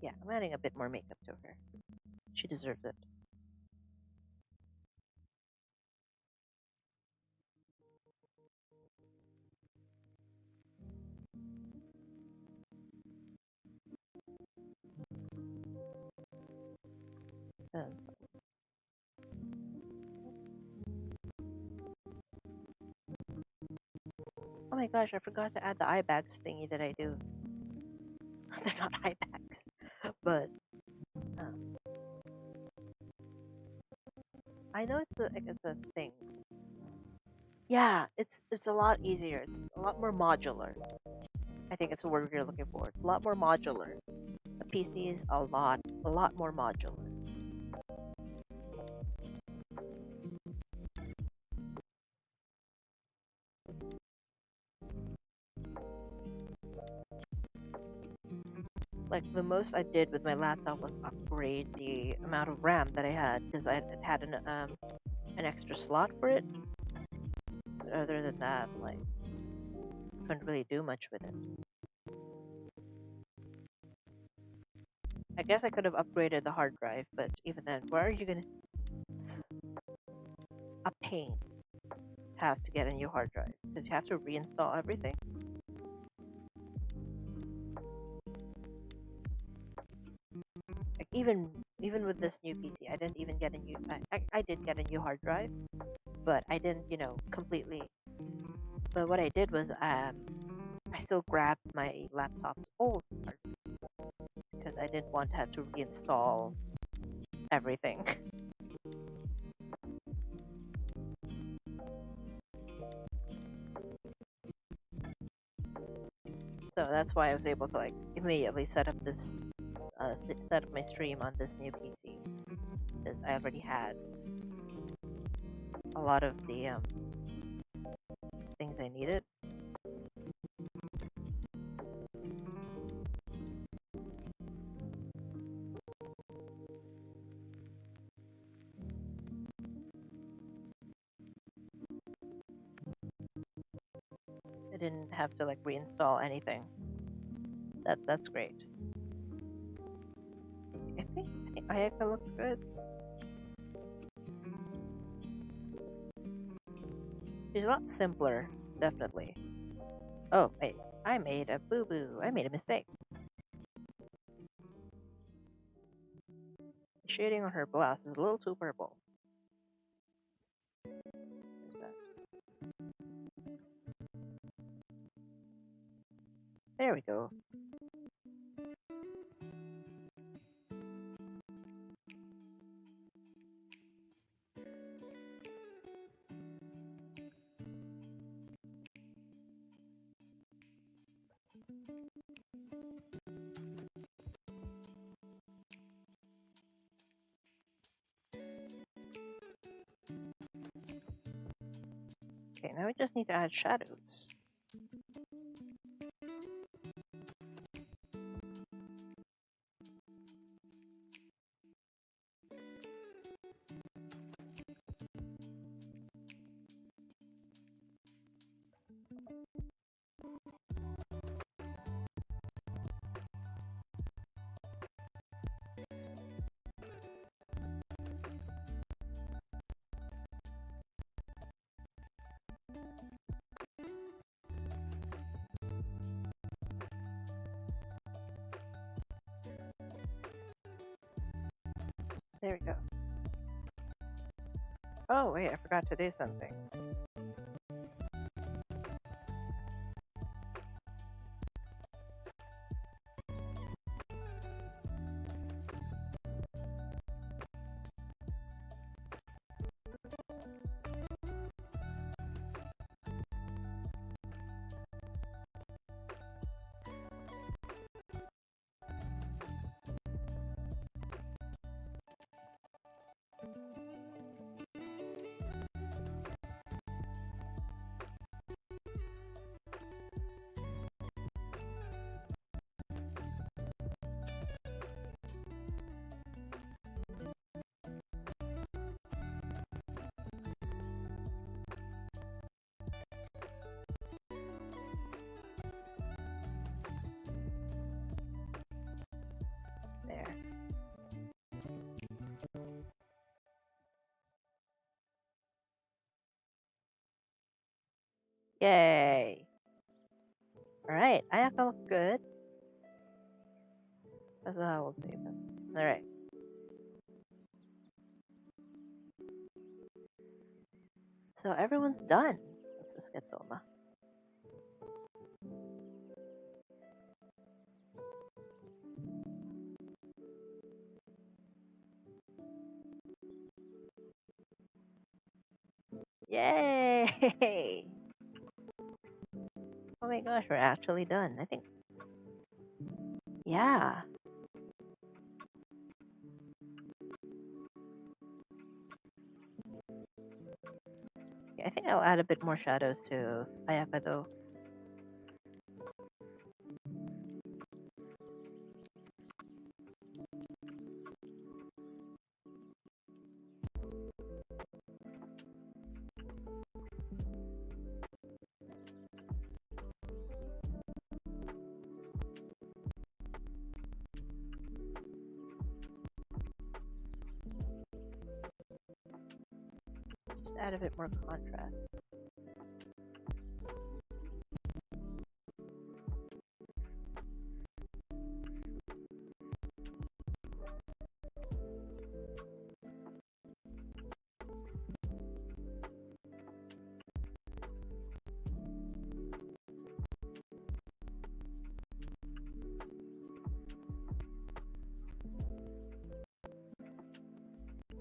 Yeah, I'm adding a bit more makeup to her. She deserves it. Um, oh my gosh, I forgot to add the eye bags thingy that I do. They're not eye bags, but I know it's a thing. Yeah, it's a lot easier. It's a lot more modular. I think it's the word you're looking for. It's a lot more modular. The PC is a lot more modular. Like the most I did with my laptop was upgrade the amount of RAM that I had because I had an extra slot for it. But other than that, like, couldn't really do much with it. I guess I could have upgraded the hard drive, but even then, where are you gonna? It's a pain to have to get a new hard drive because you have to reinstall everything. Like even with this new PC, I didn't even get a new. I did get a new hard drive, but I didn't, completely. But what I did was, I still grabbed my laptop's old hard because I didn't want to have to reinstall everything. So that's why I was able to like immediately set up set up my stream on this new PC because I already had a lot of the things I needed. I didn't have to like reinstall anything. That's great. I think Ayaka looks good. She's a lot simpler, definitely. Oh wait, I made a boo boo. I made a mistake. The shading on her blouse is a little too purple. There's that. There we go. Okay, now we just need to add shadows. There we go. Oh, wait, I forgot to do something. There. Yay! Alright, Ayaka looks good. That's how I will save him. Alright. So everyone's done. Let's just get Doma. Yay! Oh my gosh, we're actually done. I think. Yeah. Yeah, I think I'll add a bit more shadows to Ayaka though. Just add a bit more contrast.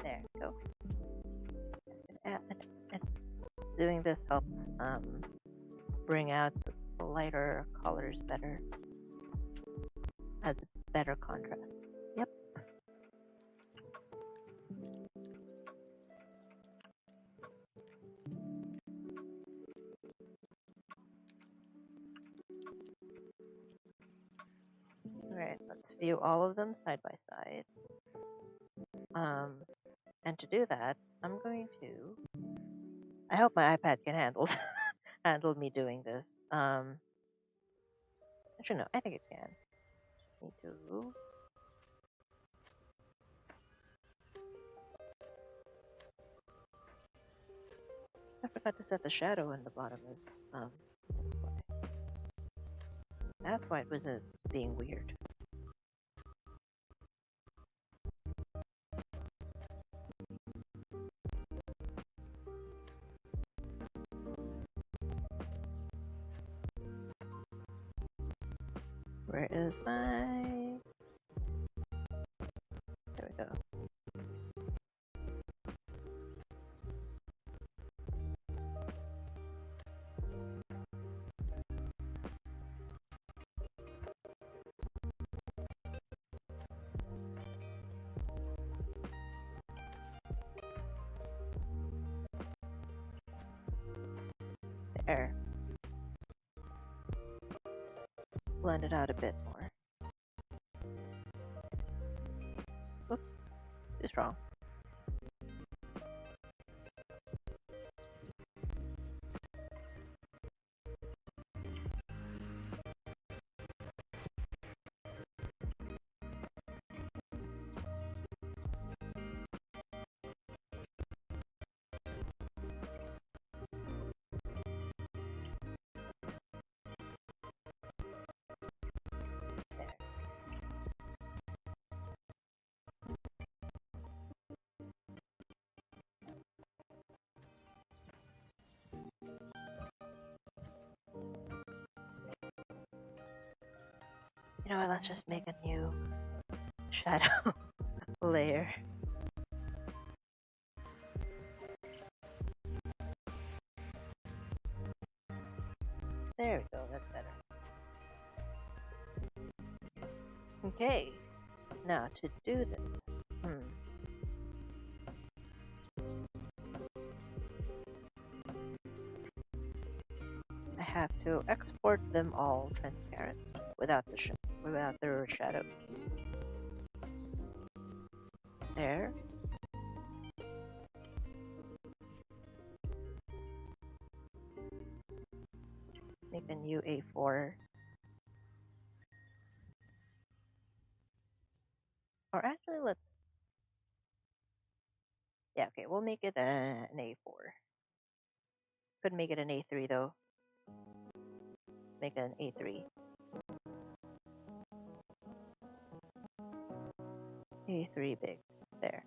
There we go. And doing this helps bring out the lighter colors better. Adds better contrast. Yep. Alright, let's view all of them side by side. And to do that, I'm going to. I hope my iPad can handle me doing this. Actually, no, I think it can. Need to. I forgot to set the shadow in the bottom of that's why it was being weird. Where is my... There we go. There. Let's blend it out a bit more. Whoops, too strong. You know what, let's just make a new shadow layer. There we go, that's better. Okay, now to do this, I have to export them all transparent without their shadows. There. Make a new A4. Or actually, let's. Yeah, okay, we'll make it an A4. Could make it an A3 though. Make it an A3. A3 big. There.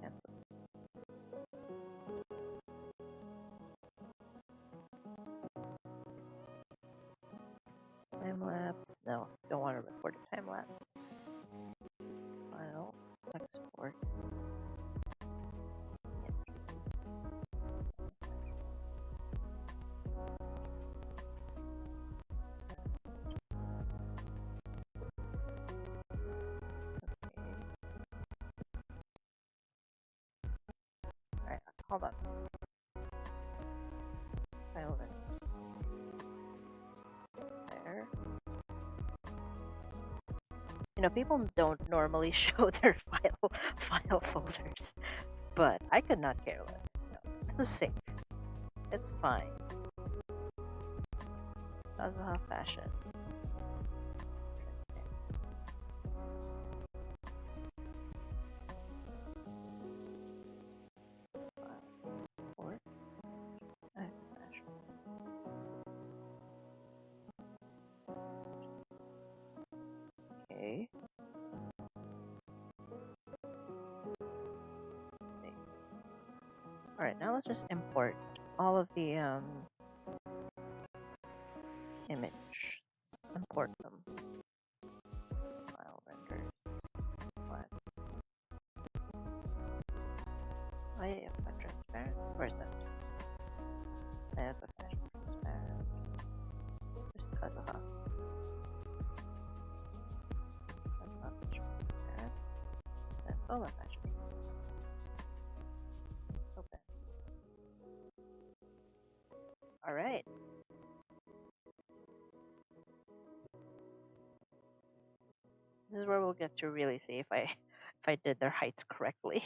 Cancel. Time lapse. No, don't want to record a time lapse. File. Export. Alright, hold on. File this. There. You know, people don't normally show their file folders, but I could not care less. No, this is safe. It's fine. Kazuha fashion. Okay. Alright, now let's just import all of the image. Import them. File renders. What? Oh yeah, transparent. Where's that? Ayaka fashion transparent. Just Kazuha. Kazuha fashion transparent. Then Soma fashion. Open. Alright. This is where we'll get to really see if I did their heights correctly.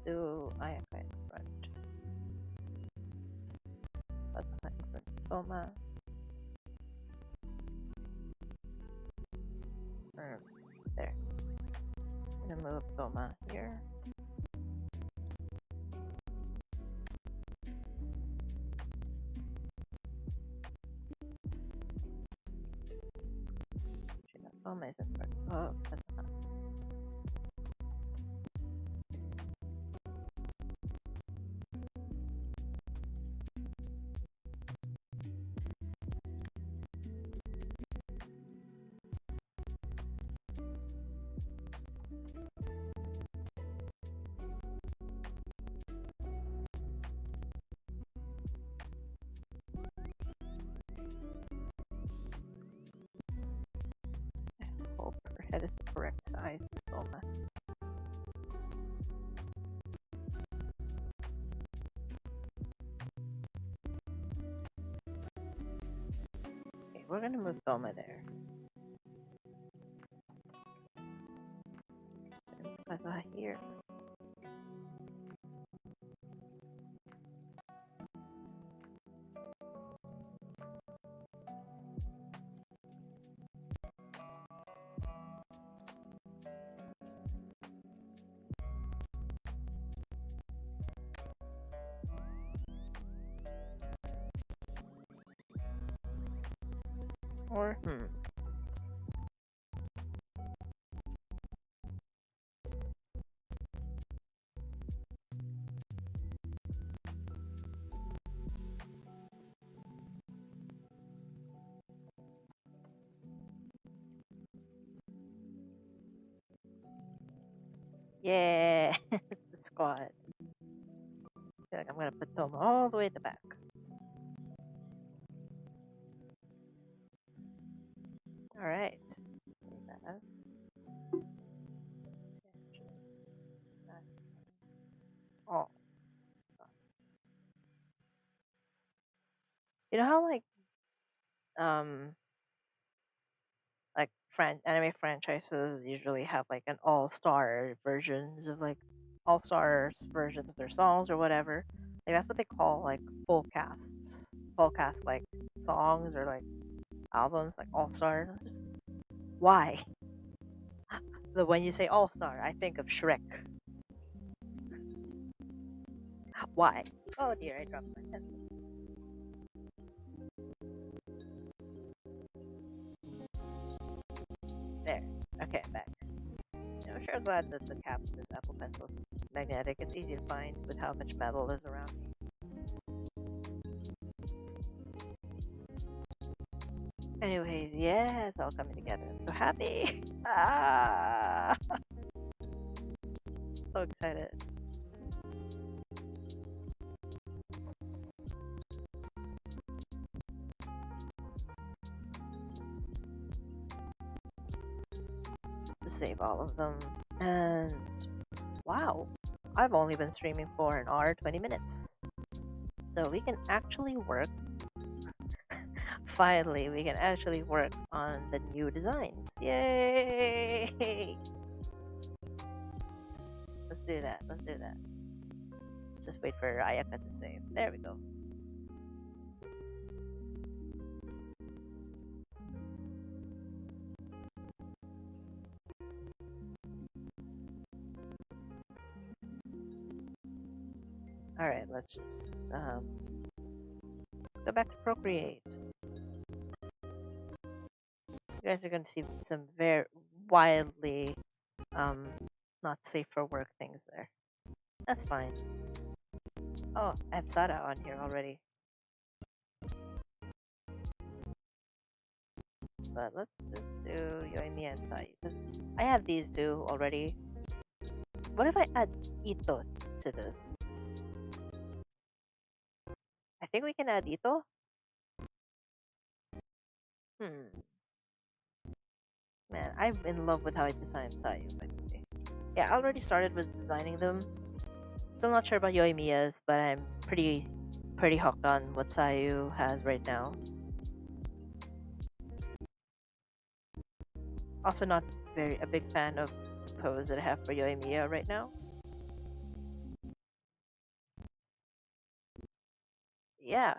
Do Ayaka in front. Kazuha in front of Soma. There. I'm gonna move Soma here. Soma is in front. Oh, Kazuha. Hope her head is the correct size. Oh my. Okay, we're gonna move Toma there. And here. Or yeah, the squad. I feel like I'm gonna put Toma all the way at the back. All right. Oh, you know how um anime franchises usually have like an all-star versions of like all-stars versions of their songs or whatever. Like that's what they call like full casts. Full cast like songs or like albums like all-star. Why? The when you say all-star, I think of Shrek. Why? Oh dear, I dropped my pen. There. Okay, I'm back. I'm sure glad that the cap of this Apple Pencil is magnetic. It's easy to find with how much metal is around me. Anyways, yeah, it's all coming together. I'm so happy. Ah, so excited. To save all of them. And wow, I've only been streaming for an hour, 20 minutes. So we can actually work. Finally, we can actually work on the new designs. Yay! Let's do that. Let's do that. Let's just wait for Ayaka to save. There we go. Alright, let's go back to Procreate. You guys are gonna see some very wildly not safe for work things there. That's fine. Oh, I have Sada on here already. But let's just do Yoimiya and Sayu. I have these two already. What if I add Ito to this? I think we can add Ito. Man, I'm in love with how I designed Sayu, by the way. Yeah, I already started with designing them. Still not sure about Yoimiya's, but I'm pretty hooked on what Sayu has right now. Also not a big fan of the pose that I have for Yoimiya right now. Yeah.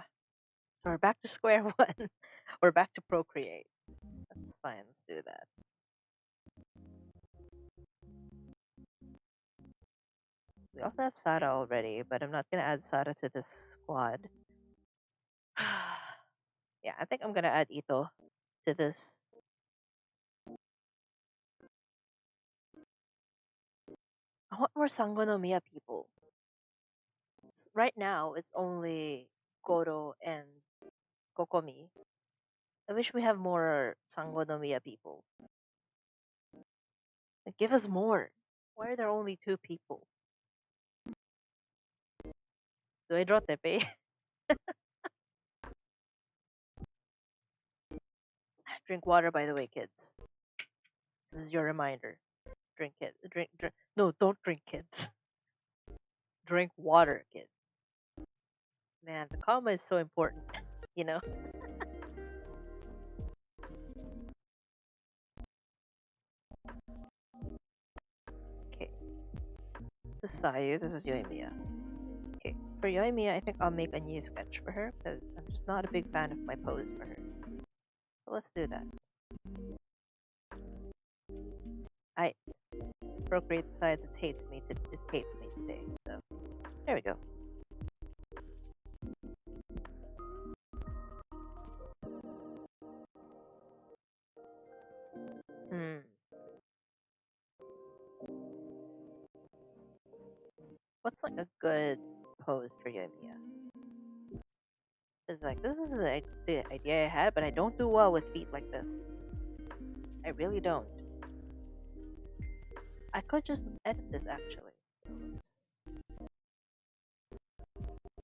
So we're back to square one. We're back to Procreate. That's fine, let's do that. We also have Sada already, but I'm not gonna add Sada to this squad. Yeah, I think I'm gonna add Ito to this. I want more Sangonomiya people. Right now, it's only Goro and Kokomi. I wish we have more Sangonomiya people. Like, give us more. Why are there only 2 people? Do I draw Tepe? Drink water, by the way, kids. This is your reminder. Drink it. Drink. No, don't drink, kids. Drink water, kids. Man, the comma is so important. You know. Okay. This is Sayu. This is Yoimiya. Okay. For Yoimiya, I think I'll make a new sketch for her because I'm just not a big fan of my pose for her. So let's do that. I Procreate decides it hates me. It hates me today. So there we go. Hmm. What's like a good pose for Yoimiya? It's like this is the idea I had, but I don't do well with feet like this. I really don't. I could just edit this actually.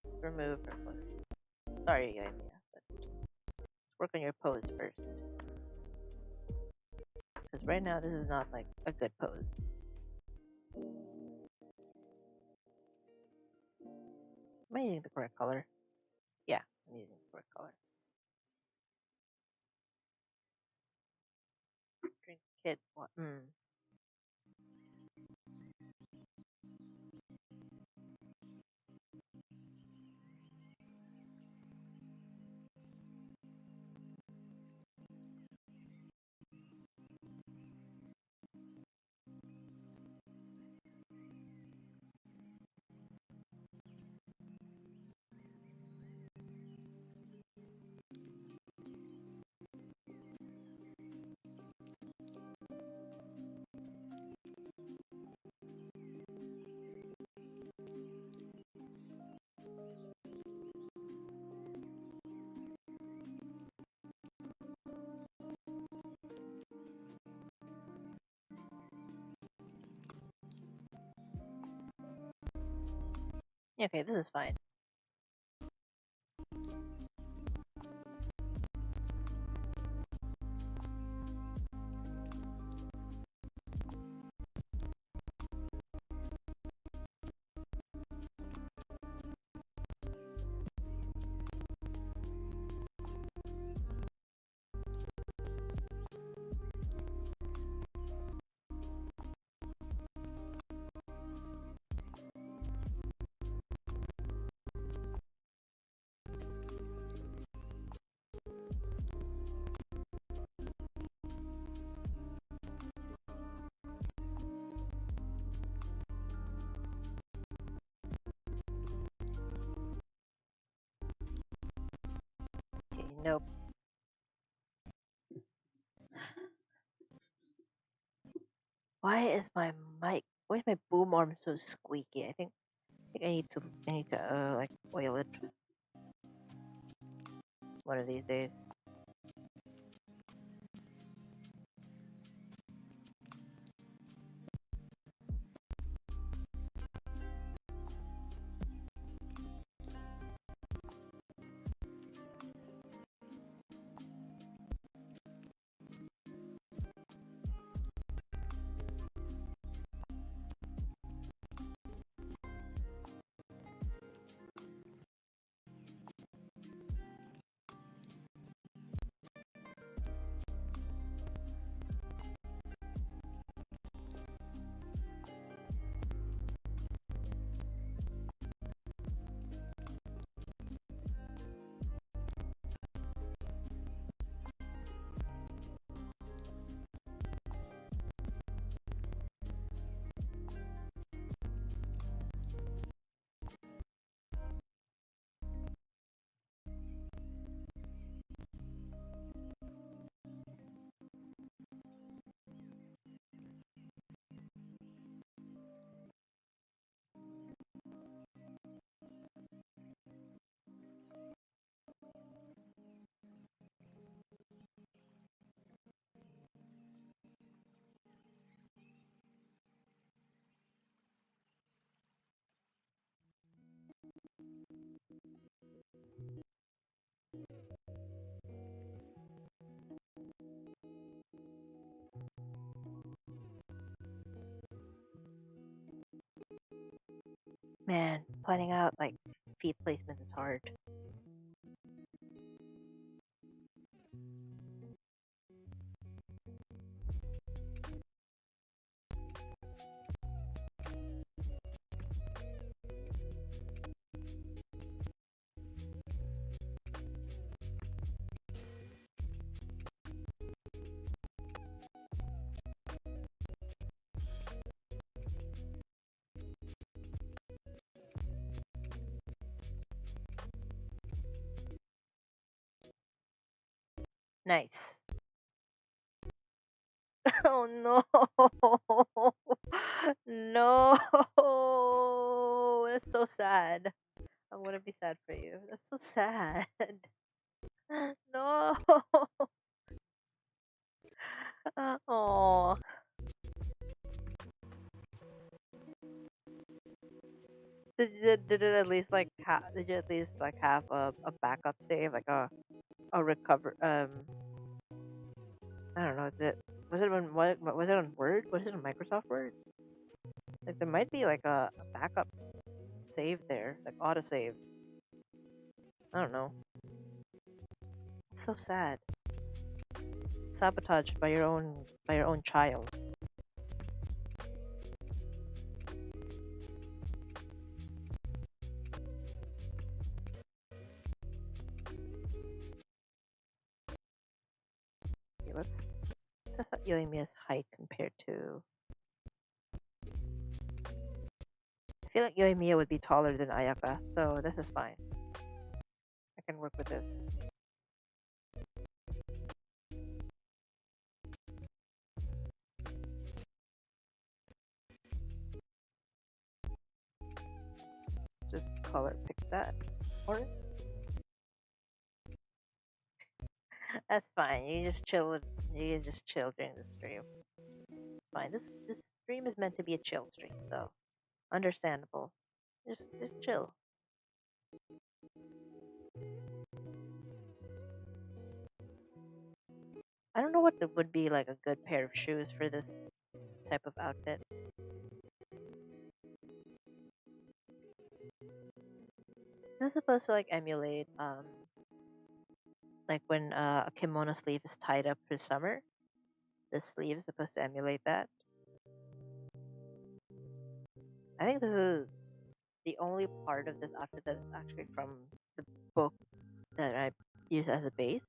Let's remove her pose. Sorry, Yoimiya, but let's work on your pose first. Because right now this is not like a good pose. Am I using the correct color? Yeah, I'm using the correct color. Drink kid. What? Okay, this is fine. Okay, nope. Why is my boom arm so squeaky? I think I need to like oil it one of these days. Man, planning out like feet placement is hard. Nice. Oh no. No. That's so sad. I want to be sad for you. That's so sad. No. Oh. Did it at least like did you at least like have a backup save, like a recover I don't know, was it on what was it on Word? Was it on Microsoft Word? Like there might be like a backup save there, like autosave. I don't know. It's so sad. Sabotaged by your own child. Okay, let's test out Yoimiya's height compared to. I feel like Yoimiya would be taller than Ayaka, so this is fine. I can work with this. Just color pick that orange. That's fine. You just chill. You can just chill during the stream. Fine. This stream is meant to be a chill stream, so understandable. Just chill. I don't know what would be like a good pair of shoes for this type of outfit. This is supposed to like emulate like when a kimono sleeve is tied up for summer. The sleeve is supposed to emulate that. I think this is the only part of this outfit that is actually from the book that I use as a base.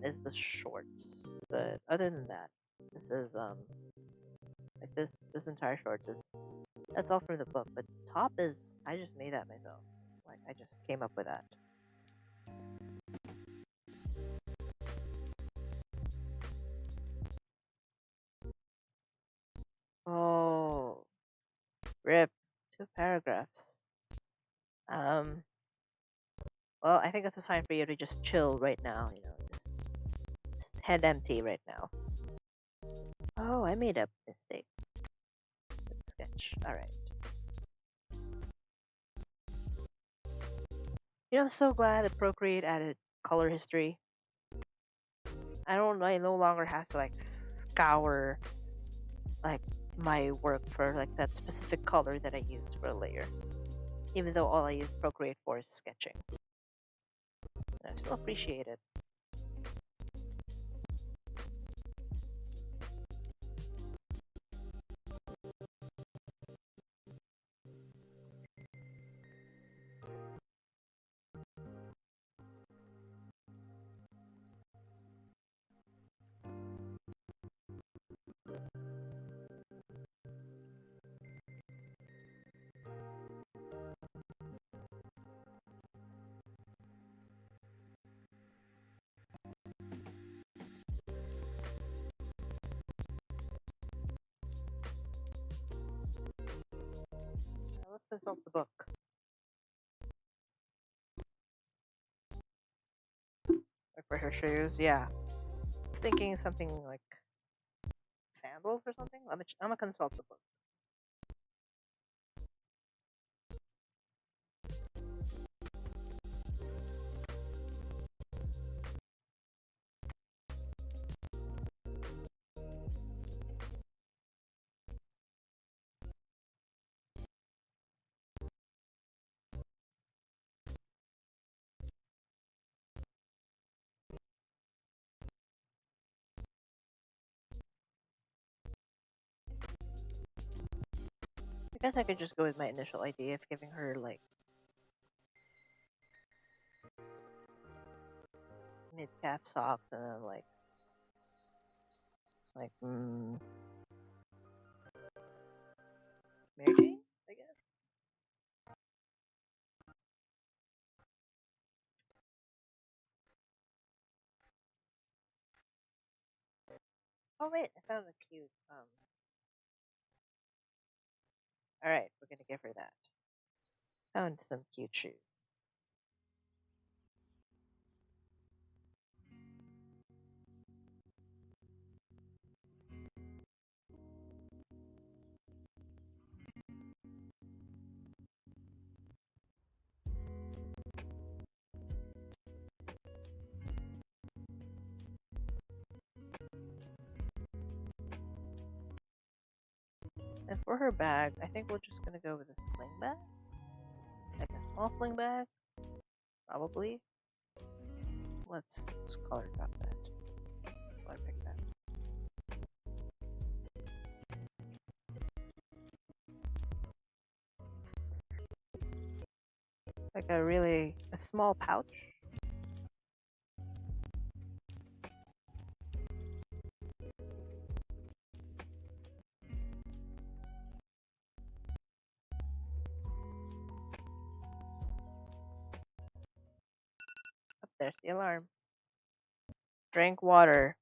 Is the shorts. But other than that, this is like this entire shorts is that's all from the book. But top is I just made that myself. Like I just came up with that. Oh, rip. 2 paragraphs. Um. Well, I think that's a sign for you to just chill right now. You know, just head empty right now. Oh, I made a mistake. Sketch. All right. You know, I'm so glad that Procreate added color history. I no longer have to like scour like my work for like that specific color that I use for a layer. Even though all I use Procreate for is sketching. And I still appreciate it. Now let's consult the book. Like for her shoes, yeah. I was thinking something like sandals or something. I'm gonna consult the book. guess I could just go with my initial idea of giving her like mid-calf socks and then like Mary Jane, I guess. Oh wait, I found a cute Alright, we're gonna give her that. Found some cute shoes. And for her bag, I think we're just gonna go with a sling bag. Like a small sling bag. Probably. Let's color code that. Color pick that. Like a small pouch. Up there's the alarm. Drink water.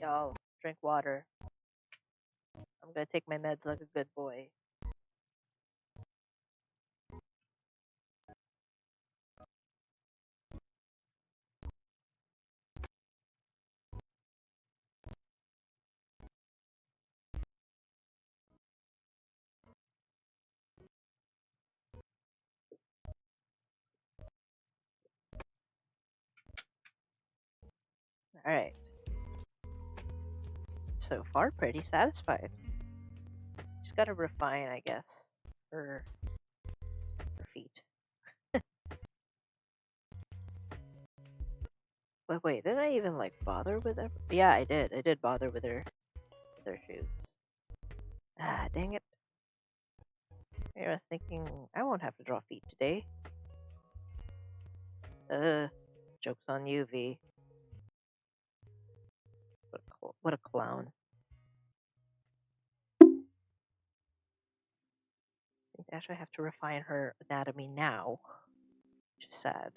Y'all, drink water. I'm gonna take my meds like a good boy. Alright. So far, pretty satisfied. Just gotta refine, I guess, her feet. But wait, did I even like bother with her? Yeah, I did. I did bother with her shoes. Ah, dang it. I was thinking I won't have to draw feet today. Joke's on you, V. What a clown. I think I actually have to refine her anatomy now, which is sad.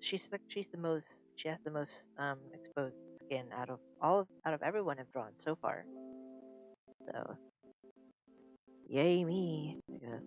She has the most exposed skin out of everyone I've drawn so far. So, yay me, I guess.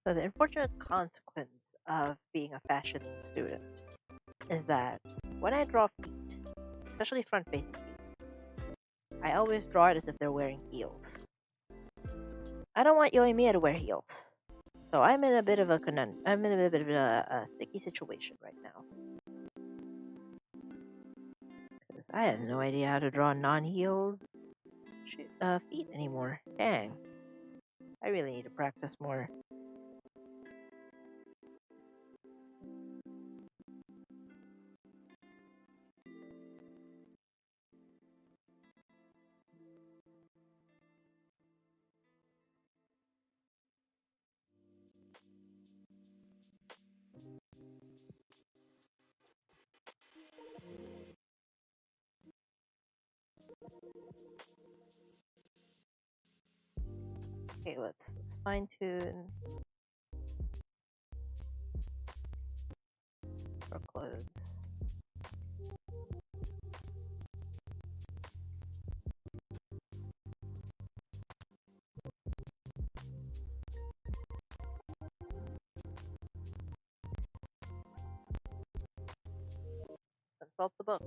So the unfortunate consequence of being a fashion student is that when I draw feet, especially front-facing feet, I always draw it as if they're wearing heels. I don't want Yoimiya to wear heels, so I'm in a bit of a sticky situation right now. Because I have no idea how to draw non-heeled feet anymore. Dang. I really need to practice more. Okay, let's fine tune for clothes. Consult the book.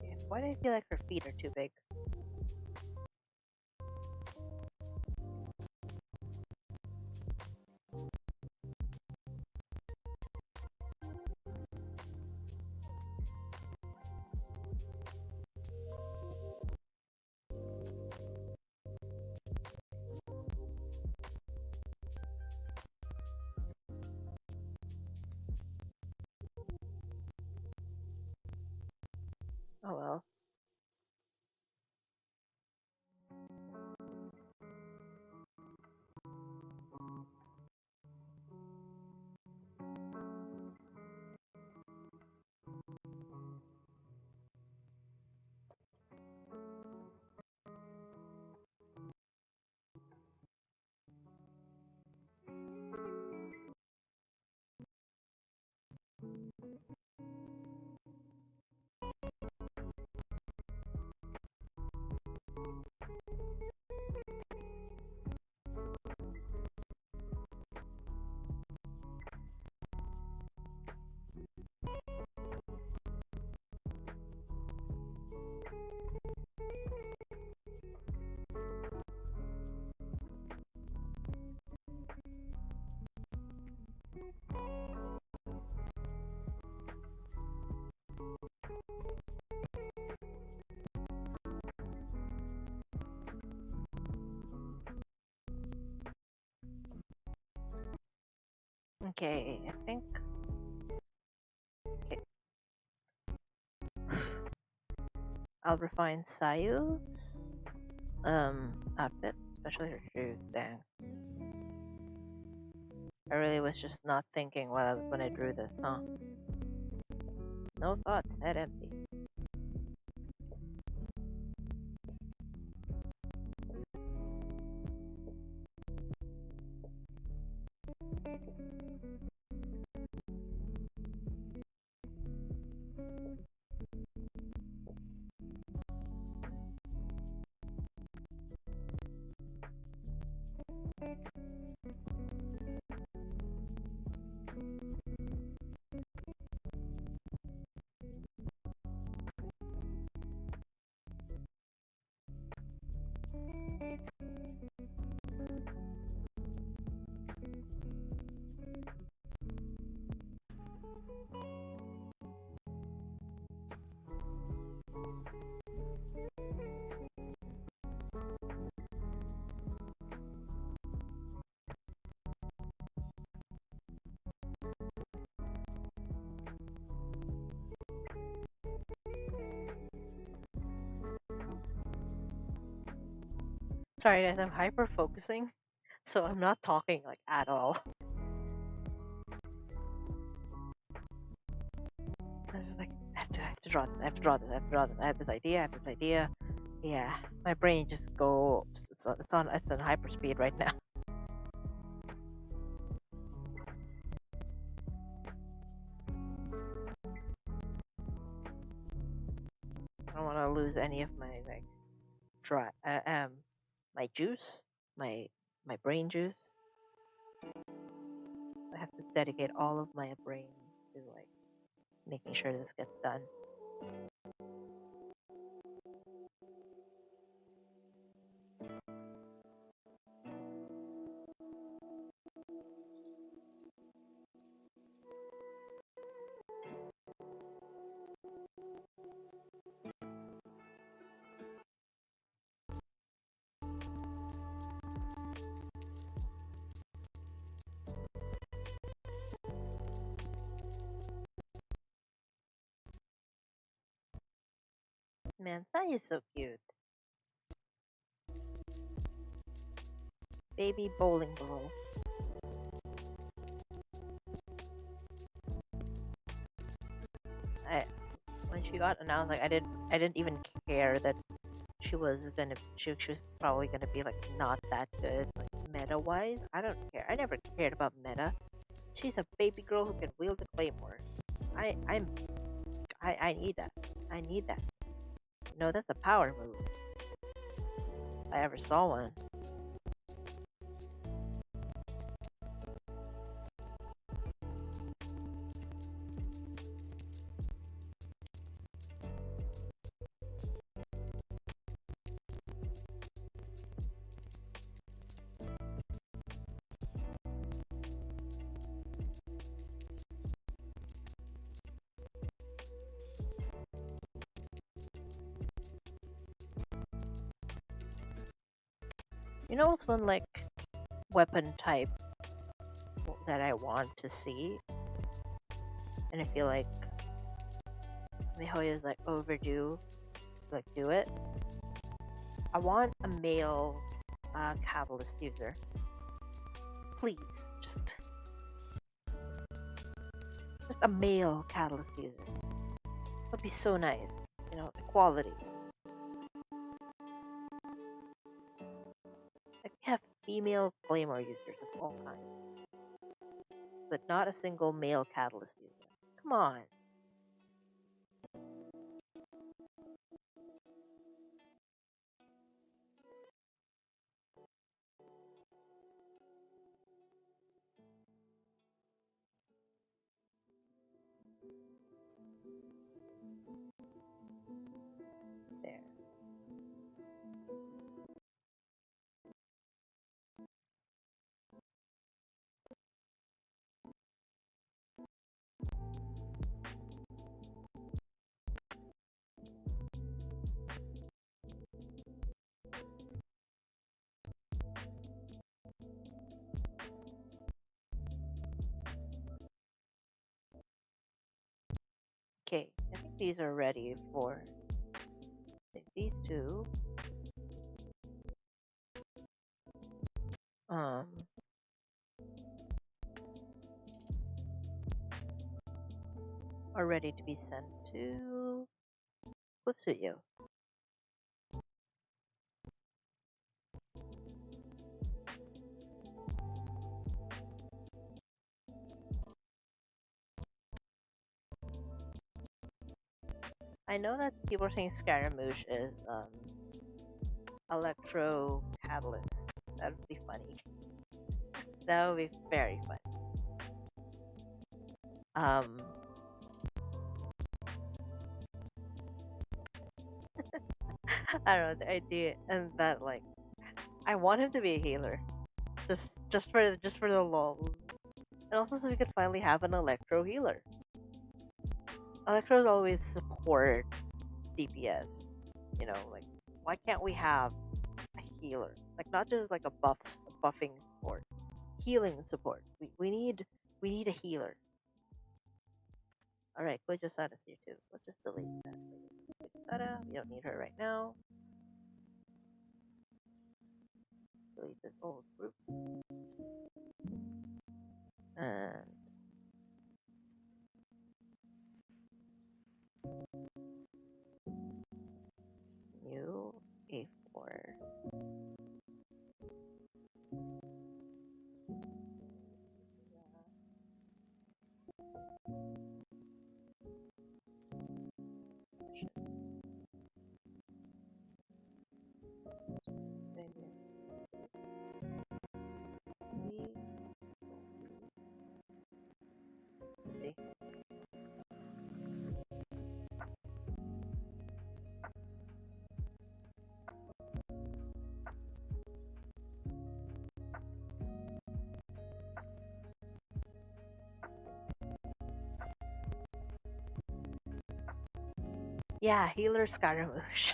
Yeah, why do I feel like her feet are too big? Oh well. Okay, I think. Okay. I'll refine Sayu's outfit, especially her shoes. Dang. I really was just not thinking when I drew this, huh? No thoughts, head empty. Sorry guys, I'm hyper focusing, so I'm not talking like at all. I was just like, I have to draw this, I have to draw this, I have to draw this, I have this idea, I have this idea. Yeah, my brain just goes, it's on hyper speed right now. I don't want to lose any of my like my juice, my brain juice. I have to dedicate all of my brain to like making sure this gets done. Man, Sayu's so cute. Baby bowling ball. I when she got announced, like I didn't even care that she was probably gonna be like not that good, like meta wise. I don't care. I never cared about meta. She's a baby girl who can wield a claymore. I I'm I need that. I need that. No, that's a power move. If I ever saw one. You know what's one like weapon type that I want to see, and I feel like Mihoyo is like overdue, to, like do it. I want a male catalyst user, please. Just a male catalyst user. Would be so nice. You know, equality. Like we have female claymore users of all kinds, but not a single male catalyst user. Come on. There. Okay, I think these are ready for. I think these two. Um. Are ready to be sent to Futsuyu. I know that people are saying Scaramouche is Electro Catalyst. That would be funny. That would be very funny. Um, I don't know the idea, and that like I want him to be a healer, just for the lol, and also so we could finally have an Electro healer. Electros always support DPS. You know, like why can't we have a healer? Like not just like a buffing support, healing support. We need a healer. All right, Kojo Sada's here too. Let's just delete that. Kojo Sada, we don't need her right now. Delete this old group. And new A4. Yeah, healer Scaramouche.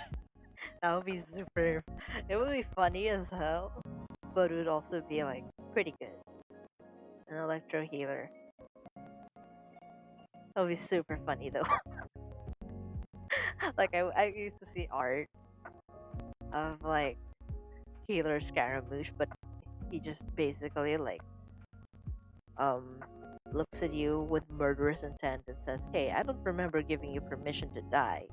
That would be super. It would be funny as hell, but it would also be like pretty good. An electro healer. That would be super funny though. Like I used to see art of like healer Scaramouche, but he just basically like um looks at you with murderous intent and says, "Hey, I don't remember giving you permission to die."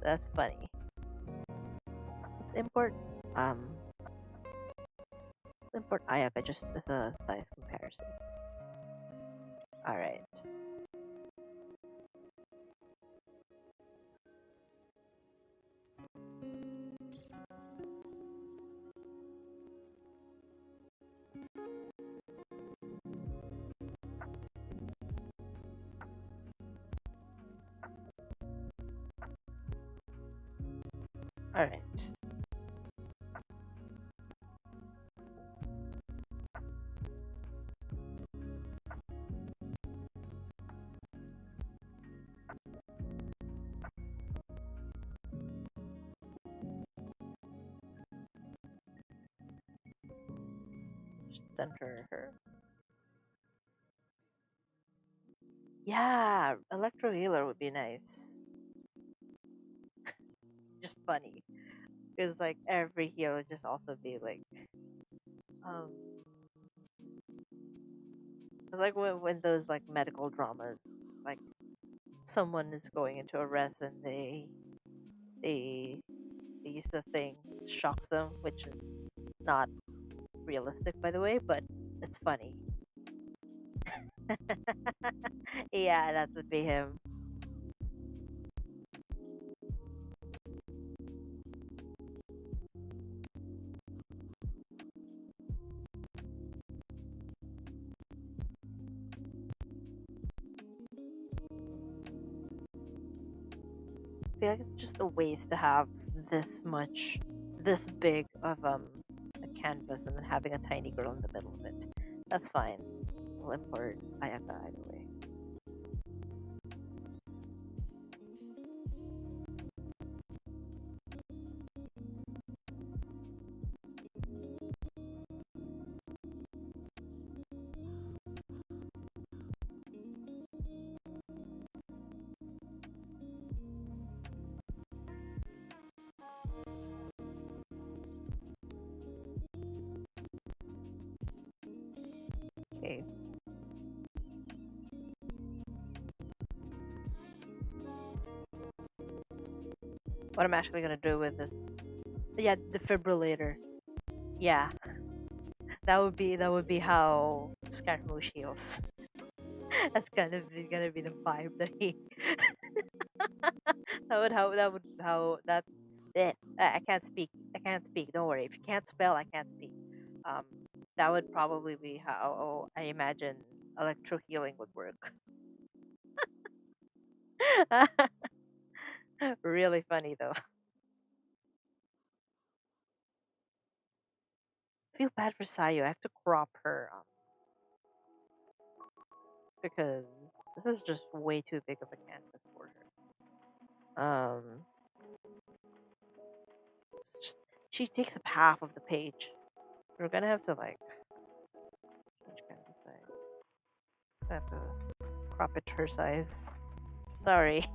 That's funny. Let's um import Ayaka just as a size comparison. All right. All right. Just center her. Yeah, electro healer would be nice. Just funny. Because like every healer would just also be like um it's like when those like medical dramas like someone is going into arrest and they they use the thing shocks them, which is not realistic by the way, but it's funny. Yeah, that would be him. I feel like it's just a waste to have this big of a canvas and then having a tiny girl in the middle of it. That's fine. We'll import Ayaka either way. Okay. What I'm actually gonna do with this? Yeah, defibrillator. Yeah, that would be how Scaramouche heals. That's gonna be the vibe that he. That would how that. I can't speak. I can't speak. Don't worry. If you can't spell, I can't speak. Um, that would probably be how I imagine electro healing would work. Really funny though. Feel bad for Sayu. I have to crop her because this is just way too big of a canvas for her. Just, she takes up half of the page. We're gonna have to like change canvas size. I have to crop it to her size. Sorry.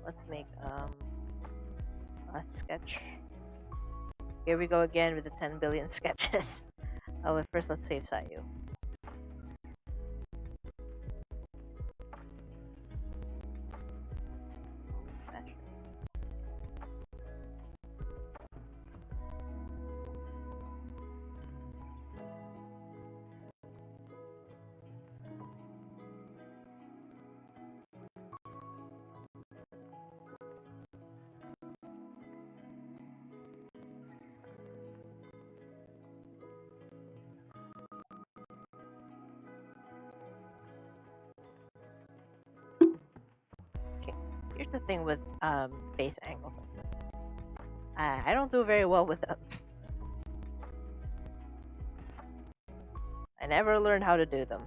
Let's make a sketch. Here we go again with the 10 billion sketches. Oh, but first let's save Sayu. Here's the thing with face angles like this. I don't do very well with them. I never learned how to do them.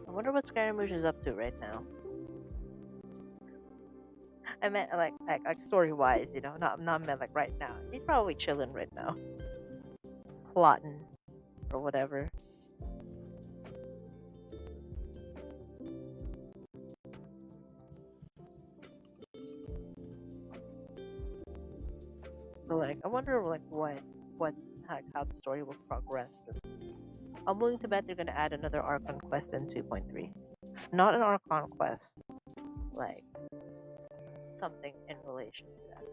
I wonder what Scaramouche is up to right now. I meant like story wise, you know, not meant like right now. He's probably chilling right now, plotting or whatever. But like, I wonder like what how the story will progress. 'Cause I'm willing to bet they're gonna add another Archon quest in 2.3. Not an Archon quest, like something in relation to that.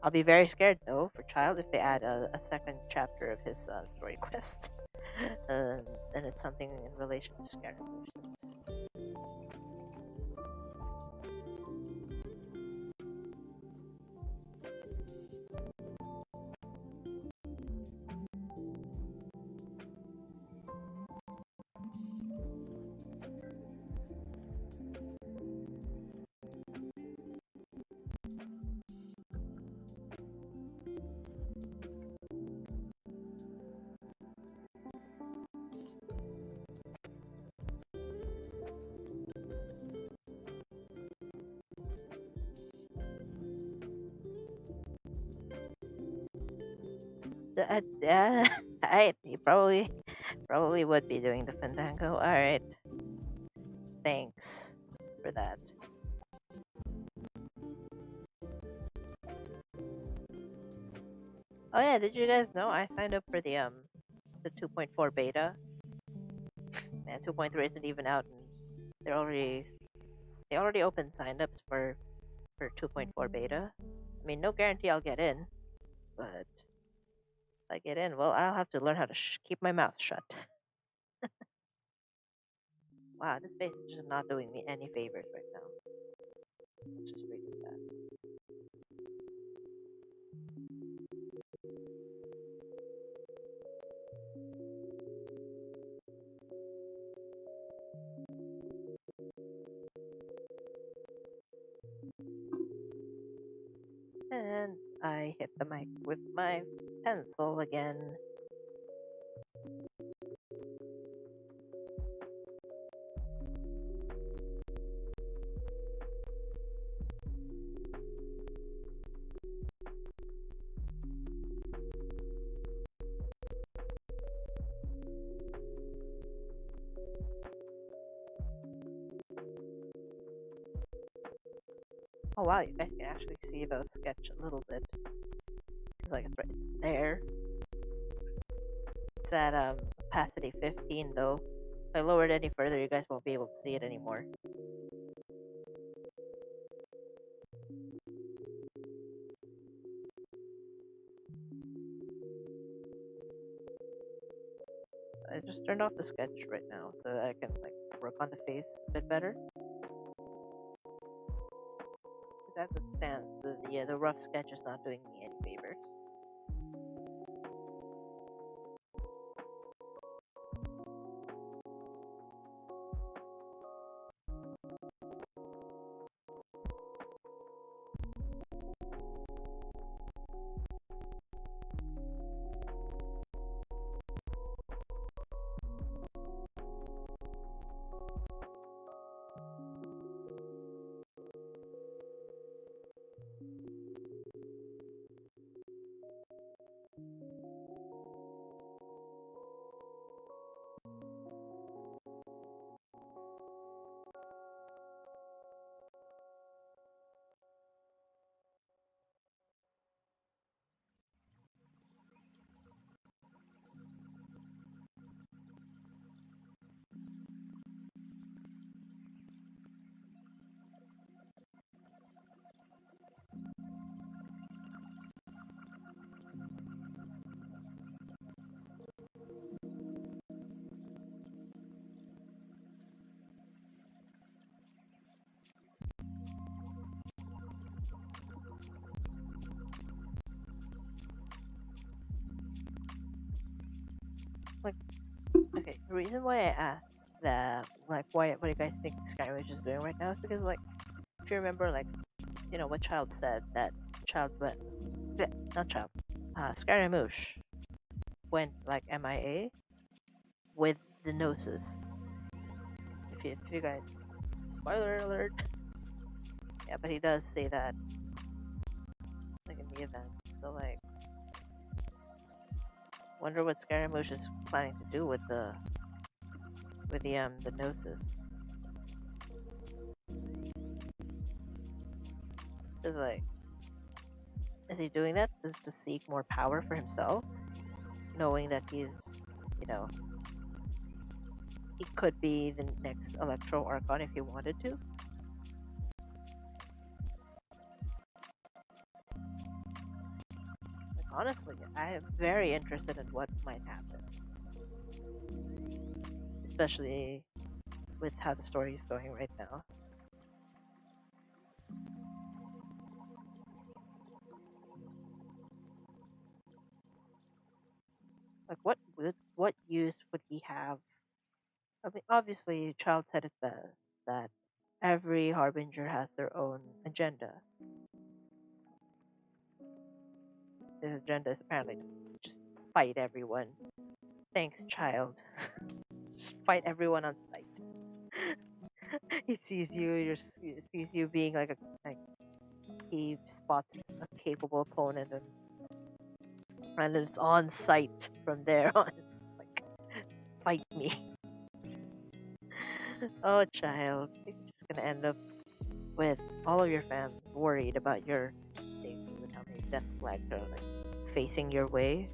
I'll be very scared though for Child if they add a second chapter of his story quest. And it's something in relation to Scaramouche. You probably would be doing the Fandango. All right, thanks for that. Oh yeah, did you guys know I signed up for the 2.4 beta? And 2.3 isn't even out, and they already opened signups for 2.4 beta. I mean, no guarantee I'll get in, but if I get in, well, I'll have to learn how to keep my mouth shut. Wow, this face is just not doing me any favors right now. Let's just redo that. And I hit the mic with my pencil again. Oh wow, you guys can actually see the sketch a little bit. It's like it's right there. It's at opacity 15 though. If I lower it any further, you guys won't be able to see it anymore. I just turned off the sketch right now so that I can like work on the face a bit better. stands. The rough sketch is not doing me any favors. Like, okay, the reason why I asked that, like, what do you guys think Skyrim is doing right now is because, like, if you remember, like, what Child said, that Child went, not Child, Scaramouche went, like, MIA with the Gnosis. If you guys, spoiler alert, yeah, but he does say that, like, in the event, so, like, wonder what Scaramouche is planning to do with the Gnosis. Is, like, is he doing that just to seek more power for himself, knowing that he's, he could be the next Electro Archon if he wanted to? Like, honestly, I am very interested in what might happen, especially with how the story is going right now. Like, what use would he have? I mean, obviously, Child said it best that every harbinger has their own agenda. His agenda is apparently to just fight everyone. Thanks, Child. Just fight everyone on sight. He sees you. He sees you being like he spots a capable opponent, and it's on sight from there on. Like, fight me. Oh, Child, you're just gonna end up with all of your fans worried about your safety with how many death flags are, like, facing your way.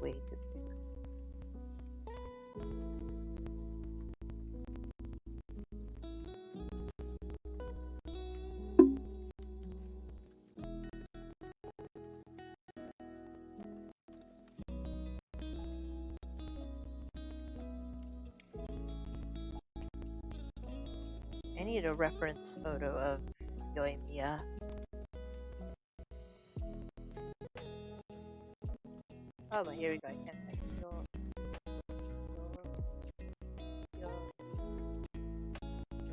Way to I need a reference photo of Yoimiya. Oh, but here we go. I can't type.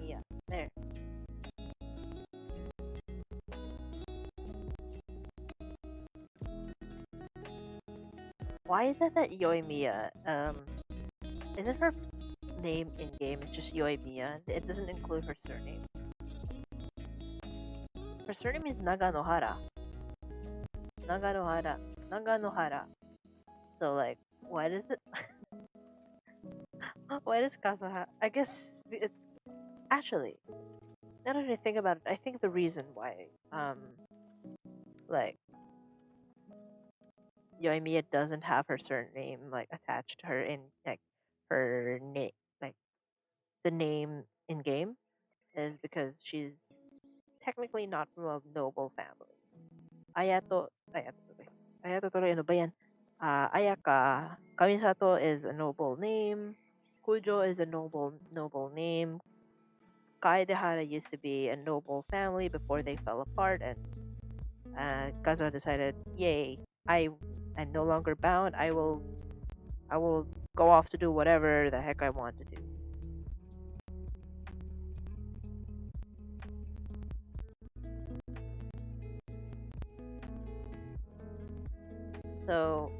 Yoimiya. There. Why is it that Yoimiya, isn't her name in game? It's just Yoimiya. It doesn't include her surname. Her surname is Naganohara. Naganohara. Naganohara. So like, why does it? Why does Kazuha? I guess it actually. Now that I think about it, I think the reason why, like Yoimiya doesn't have her surname like attached to her in like her name, like the name in game, is because she's technically not from a noble family. Ayato tuloy. Ayato tuloy, ano ba yan? Ayaka, Kamisato is a noble name. Kujo is a noble name. Kaedehara used to be a noble family before they fell apart, and Kazuha decided, "Yay! I'm no longer bound. I will go off to do whatever the heck I want to do." So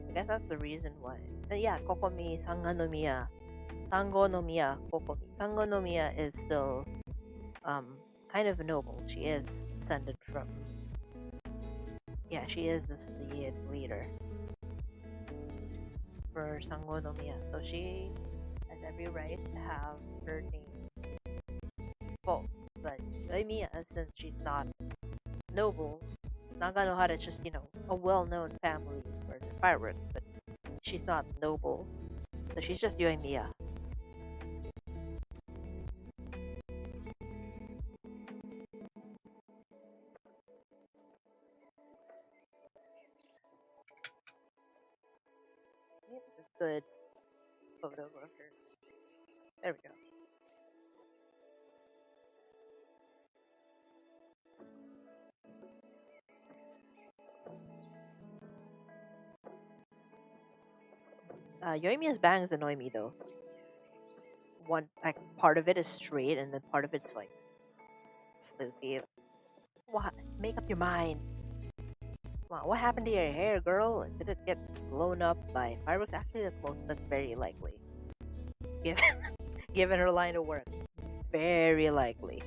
I guess that's the reason why. Yeah, Kokomi Sanganomiya, Sangonomiya, Kokomi. Sangonomiya is still kind of noble. She is descended from, yeah, she is the Saiyan leader for Sangonomiya. So she has every right to have her name full. But Yoimiya, since she's not noble, Naganohara is just, a well known family for the fireworks, but she's not noble. So she's just Yoimiya. Good photo of her. There we go. Yoimiya's bangs annoy me though. One like part of it is straight, and then part of it's like smoothie. What? Make up your mind. What happened to your hair, girl? Did it get blown up by fireworks? Actually, that's very likely. Given given her line of work, very likely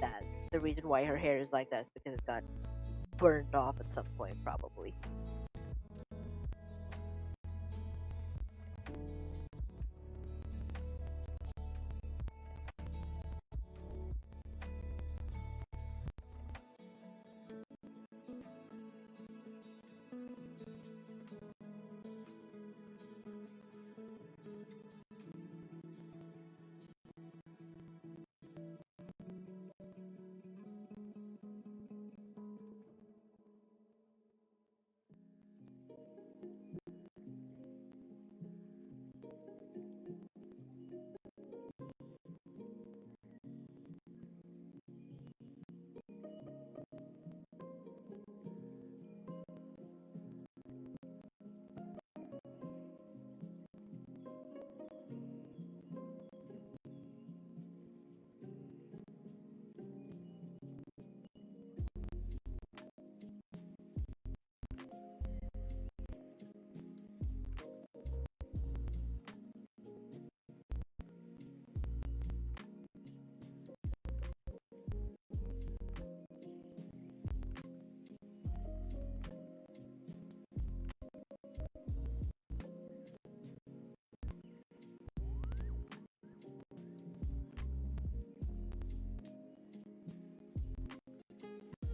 that the reason why her hair is like that is because it got burned off at some point, probably.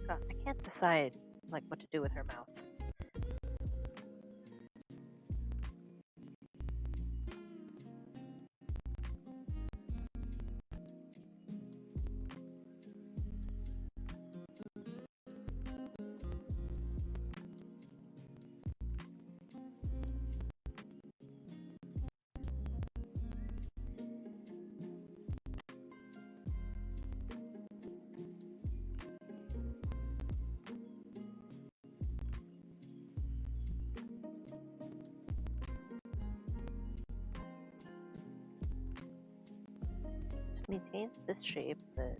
God, I can't decide like what to do with her mouth. Just maintains this shape, but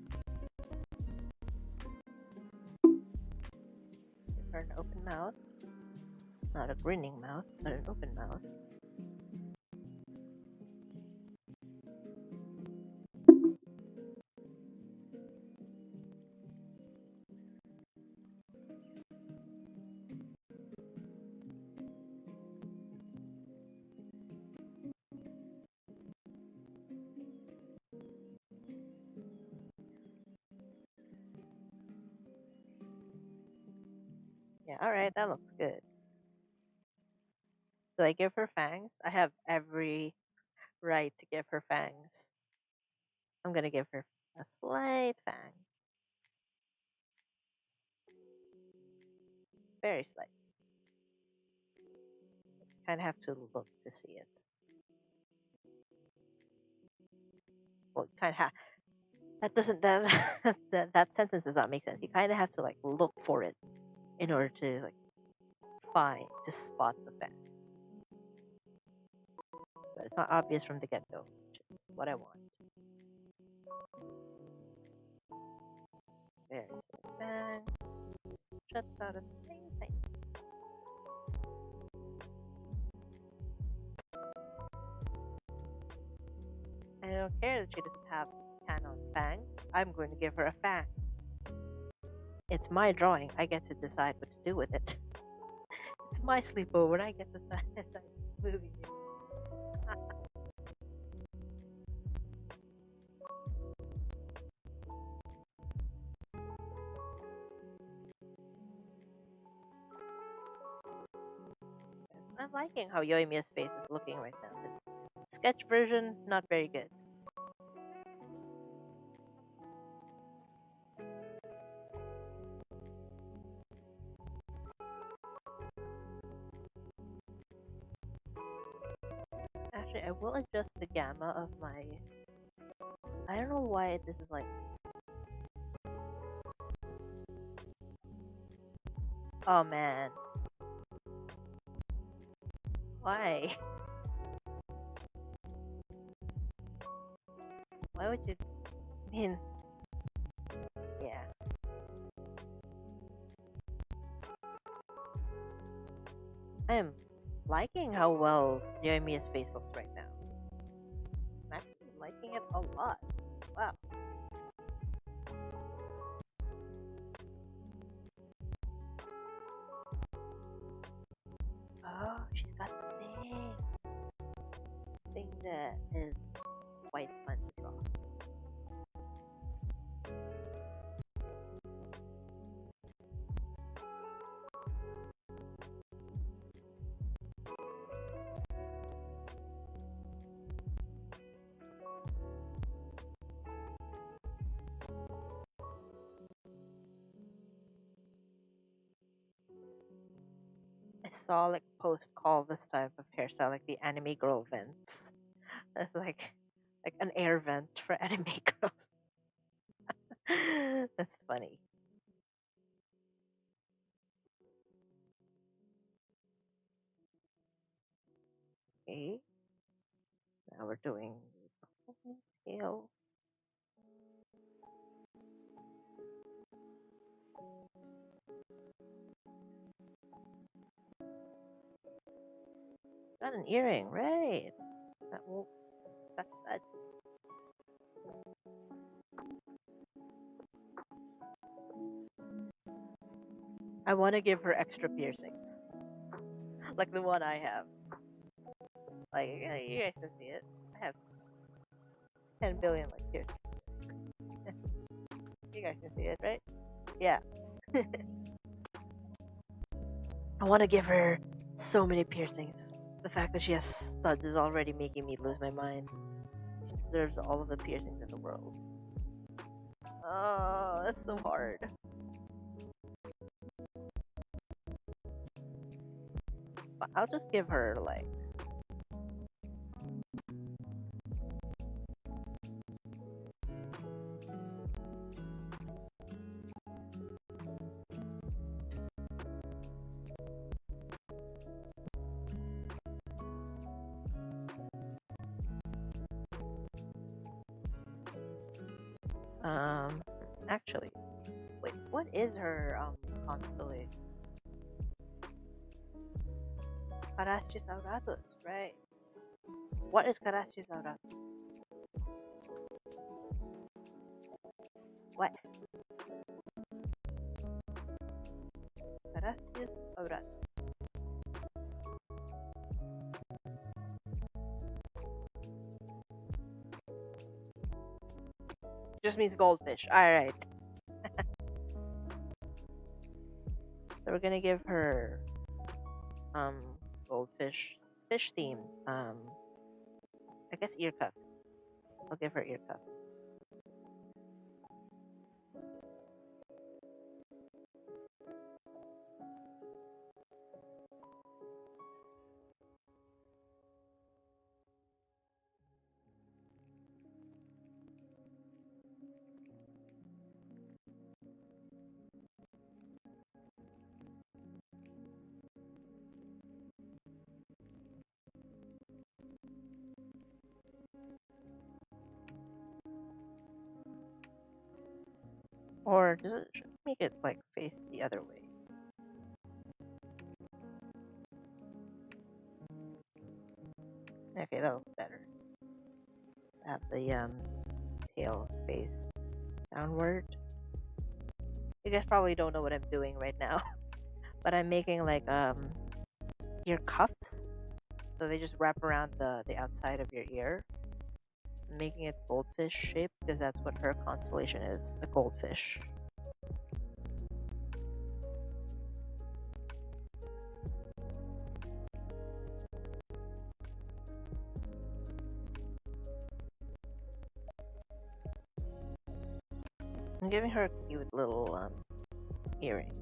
give her an open mouth. Not a grinning mouth, but an open mouth. Yeah, alright, that looks good. Do I give her fangs? I have every right to give her fangs. I'm gonna give her a slight fang. Very slight. Kind of have to look to see it. Well, kind of that doesn't that sentence does not make sense. You kind of have to like look for it in order to like find spot the fang. But it's not obvious from the get go, which is what I want. Very slight fang. Shuts out a tiny, tiny. I don't care that she doesn't have canon fang. I'm going to give her a fang. It's my drawing. I get to decide what to do with it. It's my sleepover. I get to decide moving it. I'm liking how Yoimiya's face is looking right now. The sketch version, not very good. Actually, I will adjust the gamma of my. I don't know why this is like. Oh man. Why? Why would you. I mean. Yeah. I am liking how well Yoimiya's face looks right now. I'm actually liking it a lot. Wow. Oh, she's got the thing that is quite fun to draw. I saw like post call this type of hairstyle, like the anime girl vents. That's like an air vent for anime girls. That's funny. Okay, now we're doing tail. Got an earring, right? That will. That's. I want to give her extra piercings, like the one I have. Like you guys can see it. I have 10 billion like piercings. You guys can see it, right? Yeah. I want to give her so many piercings. The fact that she has studs is already making me lose my mind. She deserves all of the piercings in the world. Oh, that's so hard. But I'll just give her like. Actually, wait, what is her constellation? Karashis auratus, right? What is Karashis auratus? What? Karashis auratus. Just means goldfish. Alright. So we're gonna give her goldfish fish theme. I guess ear cuffs. I'll give her ear cuffs. Or does it should make it like face the other way? Okay, that looks better. Have the tail face downward. You guys probably don't know what I'm doing right now, but I'm making like ear cuffs, so they just wrap around the outside of your ear, making it goldfish shape because that's what her constellation is, a goldfish. I'm giving her a cute little earring.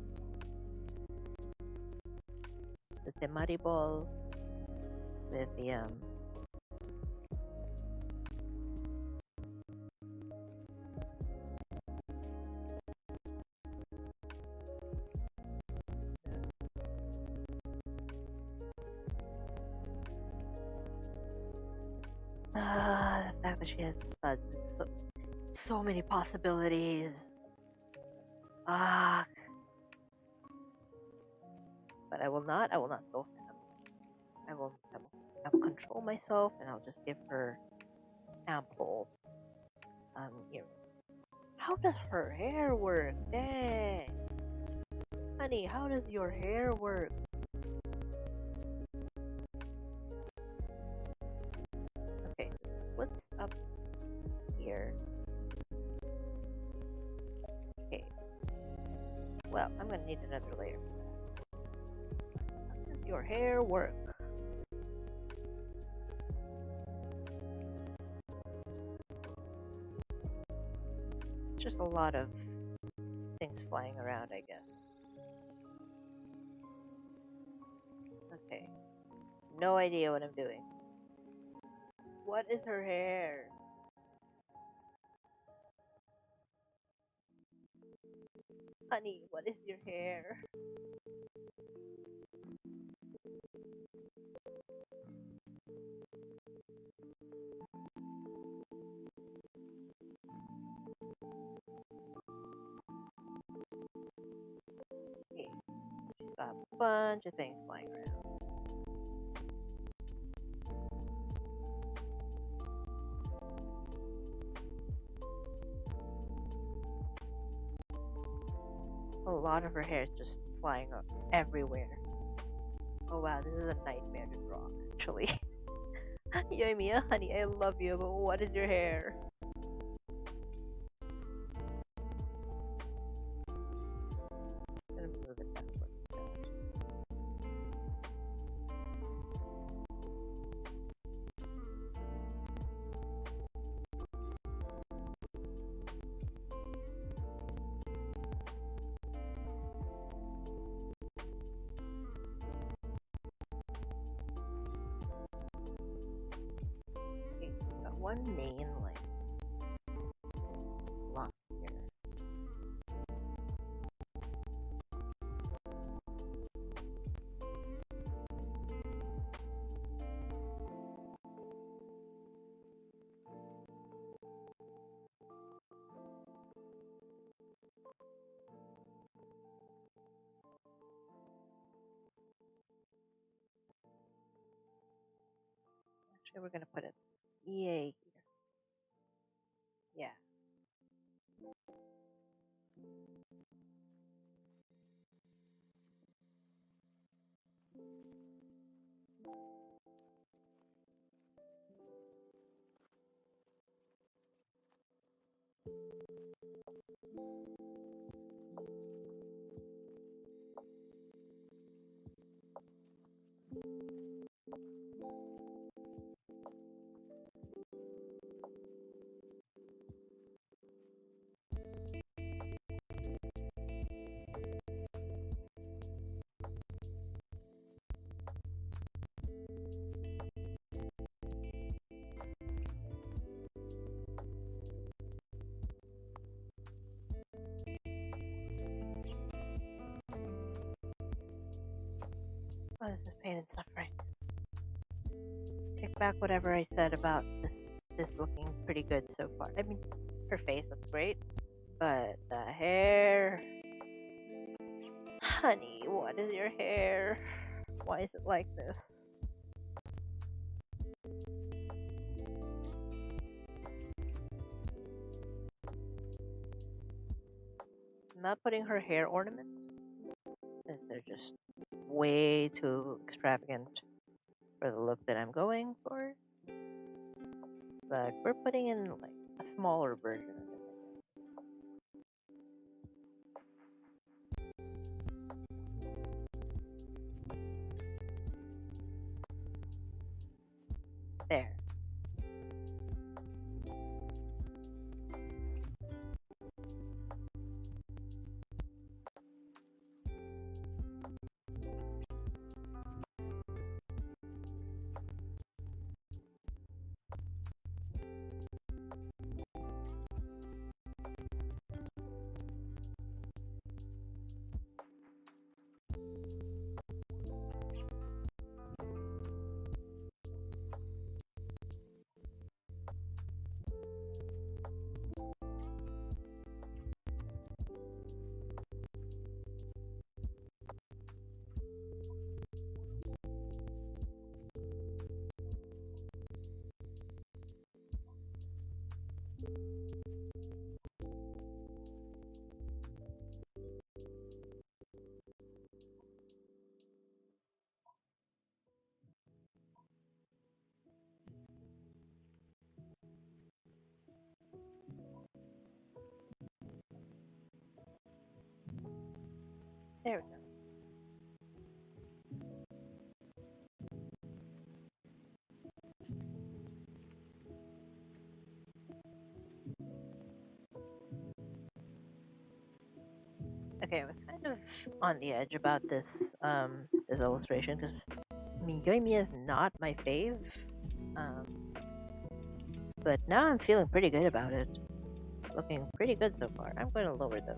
The temari ball with the the fact that she has studs. It's so many possibilities. Ah, but I will not go for them. I will control myself, and I'll just give her ample earring. How does her hair work? Dang, honey, how does your hair work? Okay, what's up here? Okay. Well, I'm gonna need another layer for that. How does your hair work? It's just a lot of things flying around, I guess. Okay. No idea what I'm doing. What is her hair? Honey, what is your hair? Okay. She's got a bunch of things flying around. A lot of her hair is just flying up everywhere. Oh wow, this is a nightmare to draw, actually. Yoimiya, honey, I love you, but what is your hair? I'm gonna move it that way. Okay, got one main like lock here. Actually, we're gonna put it EA here. Yeah. Oh, this is pain and suffering. Take back whatever I said about this looking pretty good so far. I mean, her face looks great, but the hair, honey, what is your hair? Why is it like this? I'm not putting her hair ornaments, 'cause they're just way too extravagant for the look that I'm going for. But we're putting in like a smaller version of it, I guess. There. There we go. Okay, I was kind of on the edge about this illustration because I mean Yoimiya is not my fave, um, but now I'm feeling pretty good about it. Looking pretty good so far. I'm going to lower those.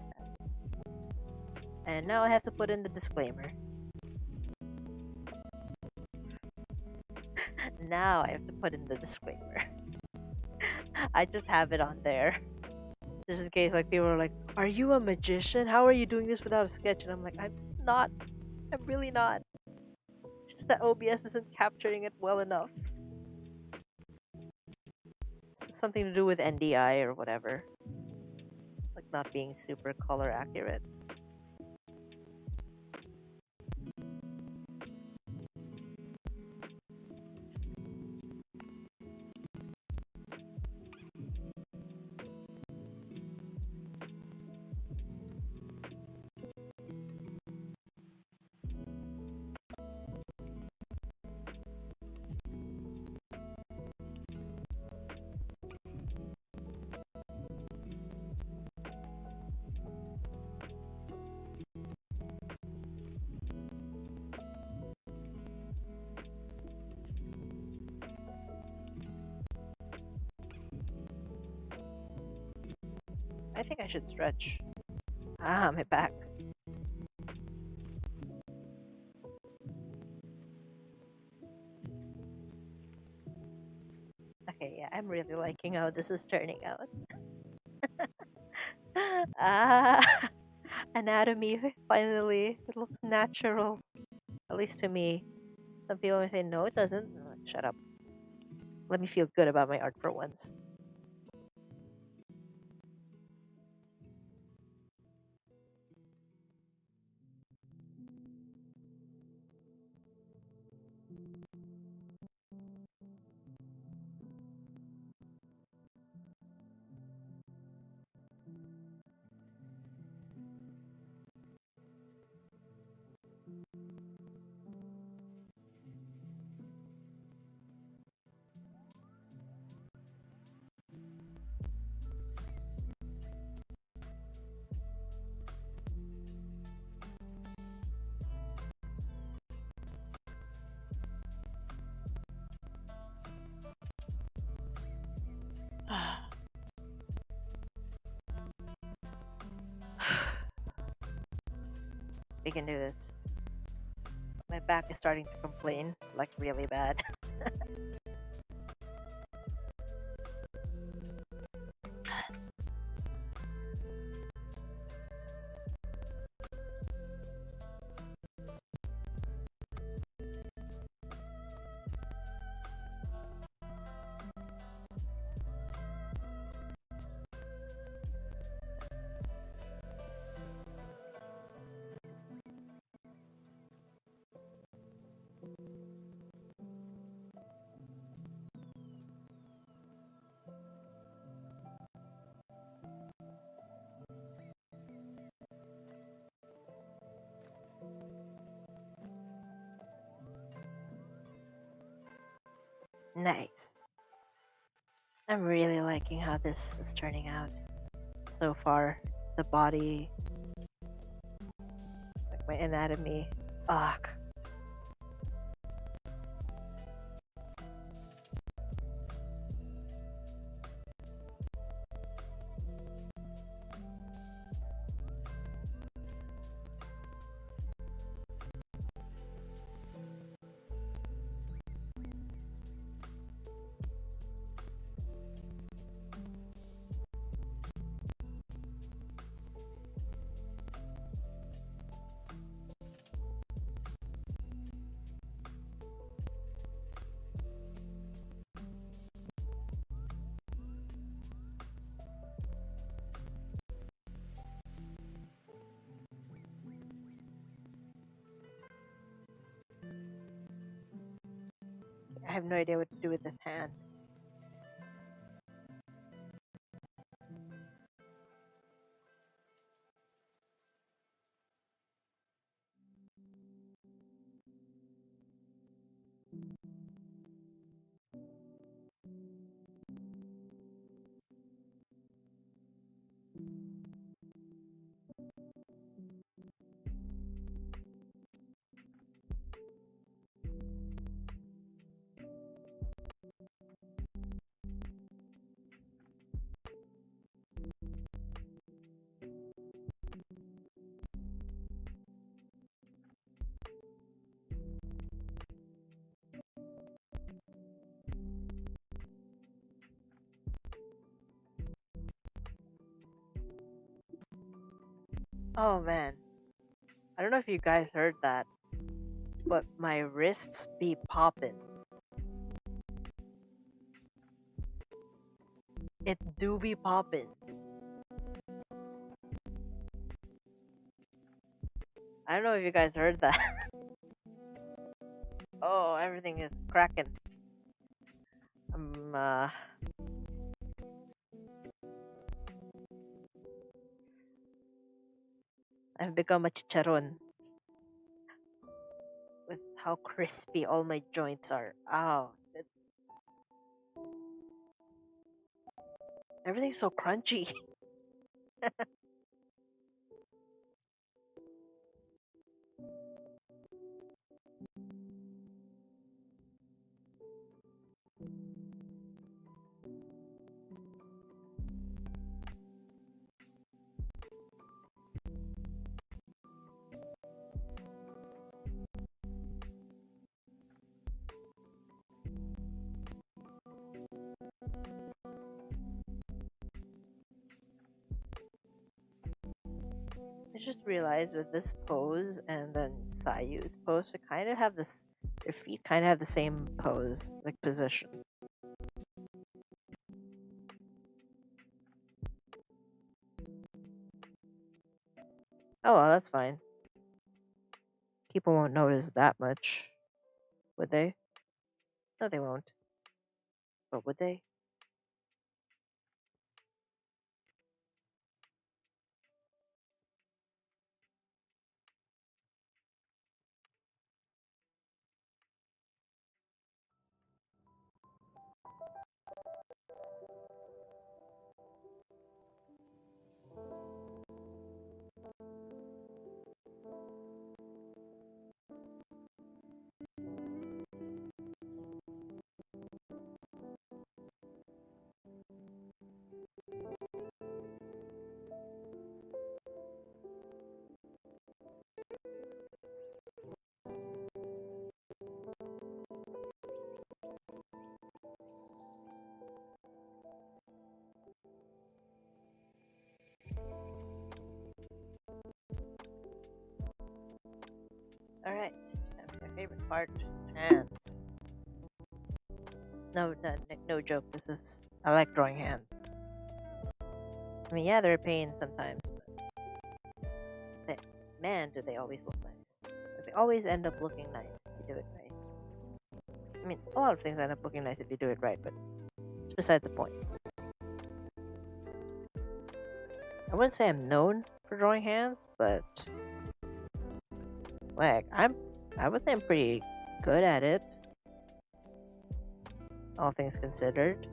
And now I have to put in the disclaimer. Now I have to put in the disclaimer. I just have it on there. Just in case like people are like, "Are you a magician? How are you doing this without a sketch?" And I'm like, "I'm not. I'm really not. It's just that OBS isn't capturing it well enough. It's something to do with NDI or whatever. Like not being super color accurate." I think I should stretch. Ah, my back. Okay, yeah, I'm really liking how this is turning out. Ah, anatomy, finally. It looks natural. At least to me. Some people may say, no, it doesn't. I'm like, shut up. Let me feel good about my art for once. We can do this. My back is starting to complain, like really bad. Nice. I'm really liking how this is turning out so far. The body, like my anatomy. Ugh. I have no idea what to do with this hand. Oh man. I don't know if you guys heard that, but my wrists be poppin'. It do be poppin'. I don't know if you guys heard that. Oh, everything is cracking. I'm I've become a chicharon with how crispy all my joints are. Ow. Everything's so crunchy. I just realized with this pose and then Sayu's pose to kind of have this, their feet kind of have the same pose, like position. Oh well, that's fine. People won't notice that much, would they? No, they won't. But would they? All right, time for my favorite part: hands. No joke. This is I like drawing hands. I mean, yeah, they're a pain sometimes, but man, do they always look nice. Like, they always end up looking nice if you do it right. I mean, a lot of things end up looking nice if you do it right, but it's beside the point. I wouldn't say I'm known for drawing hands, but like I would say I'm pretty good at it, all things considered.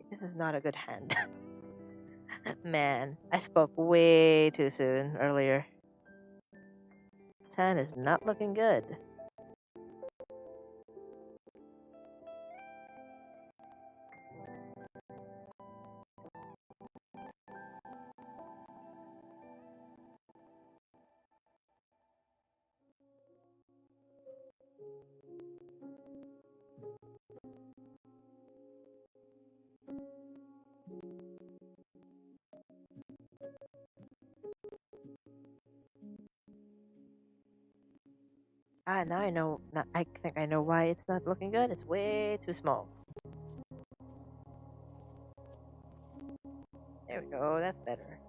This is not a good hand. Man, I spoke way too soon earlier. This hand is not looking good. Ah, now I know. Now I think I know why it's not looking good. It's way too small. There we go. That's better.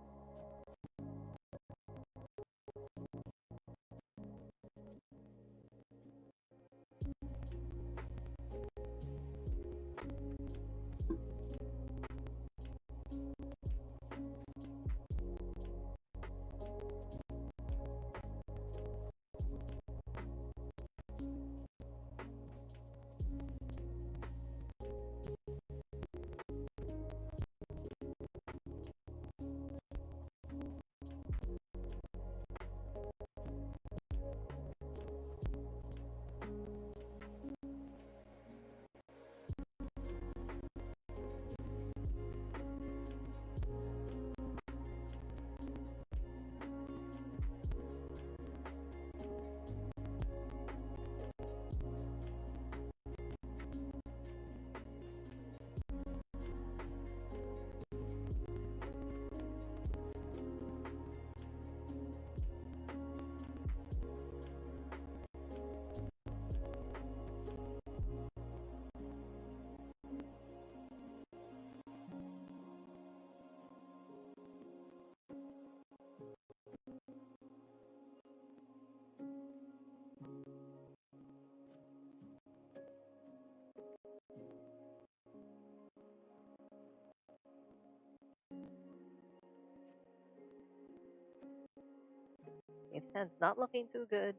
If his hand's not looking too good,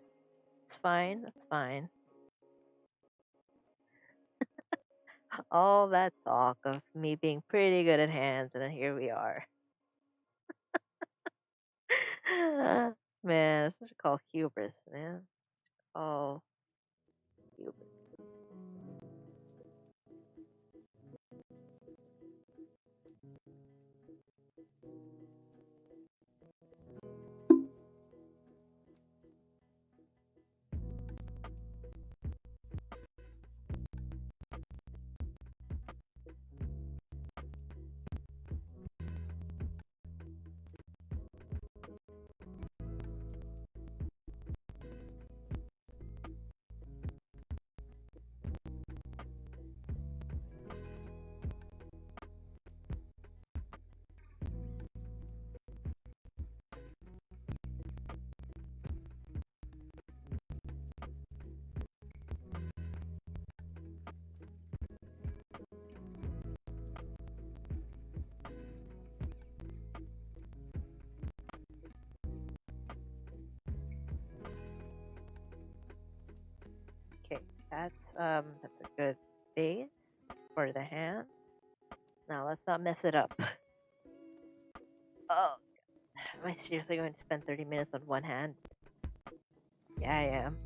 it's fine. That's fine. All that talk of me being pretty good at hands, and then here we are. Man, it's such called hubris, man. Oh, hubris. Okay, that's a good base for the hand. Now let's not mess it up. Oh, am I seriously going to spend 30 minutes on one hand? Yeah, I am.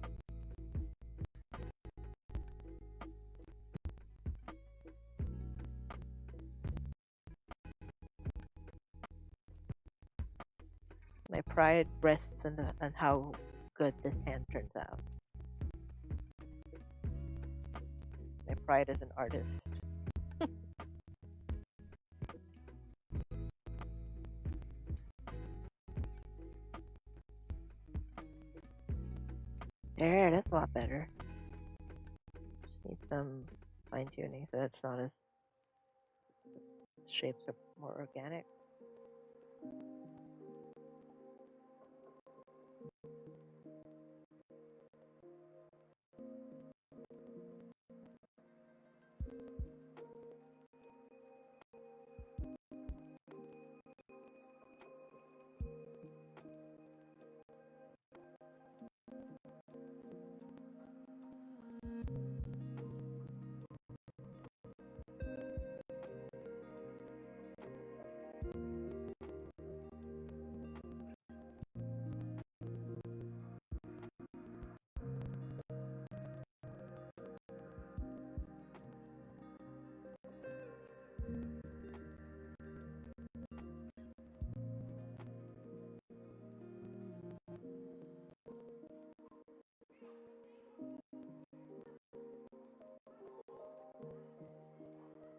My pride rests on how good this hand turns out. My pride as an artist. There, that's a lot better. Just need some fine tuning so that's not as shapes are more organic.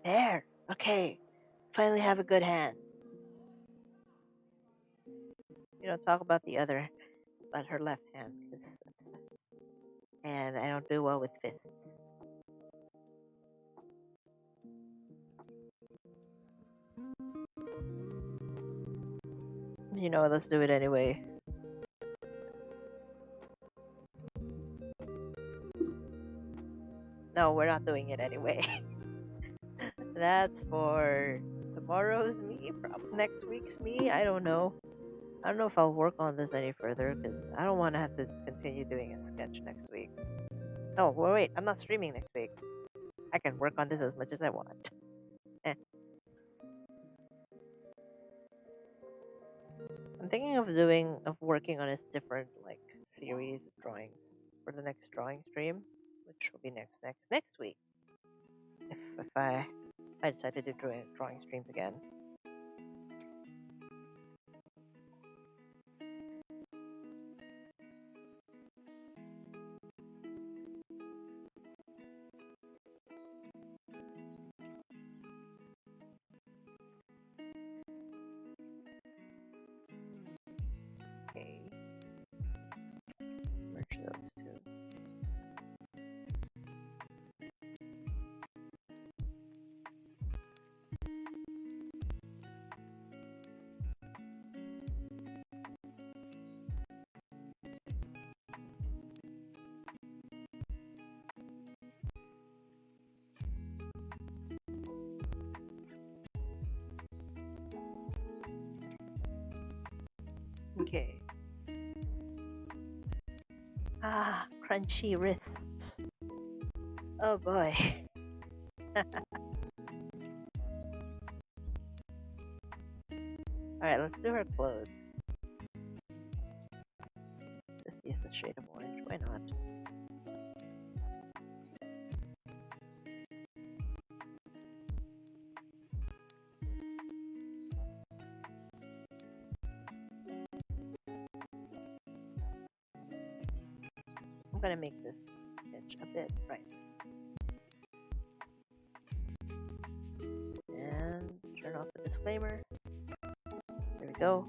There. Okay. Finally have a good hand. You know, talk about the other, about her left hand, and I don't do well with fists. You know, let's do it anyway. No, we're not doing it anyway. That's for tomorrow's me, next week's me. I don't know. I don't know if I'll work on this any further because I don't want to have to continue doing a sketch next week. Oh, wait, I'm not streaming next week. I can work on this as much as I want. Eh. I'm thinking of working on a different like series of drawings for the next drawing stream, which will be next week. If I decide to do drawing streams again. Okay. Merge those two. Okay. Ah, crunchy wrists. Oh boy. Alright, let's do her clothes. Just use the shade of orange, why not? I'm gonna make this stitch a bit right. And turn off the disclaimer. There we go.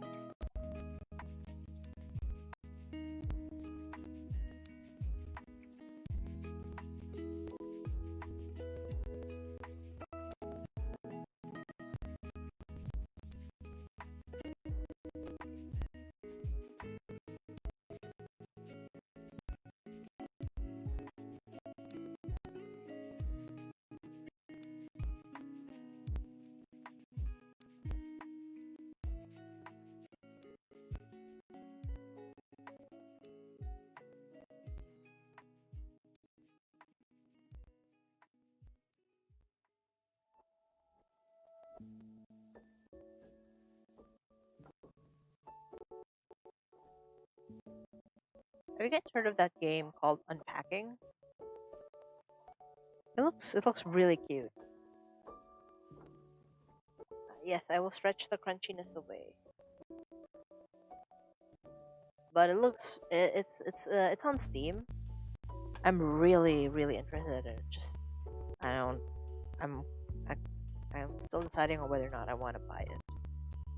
Have you guys heard of that game called Unpacking? It looks really cute. Yes, I will stretch the crunchiness away. But it looks it's on Steam. I'm really interested in it. Just I don't I'm I, I'm still deciding on whether or not I want to buy it.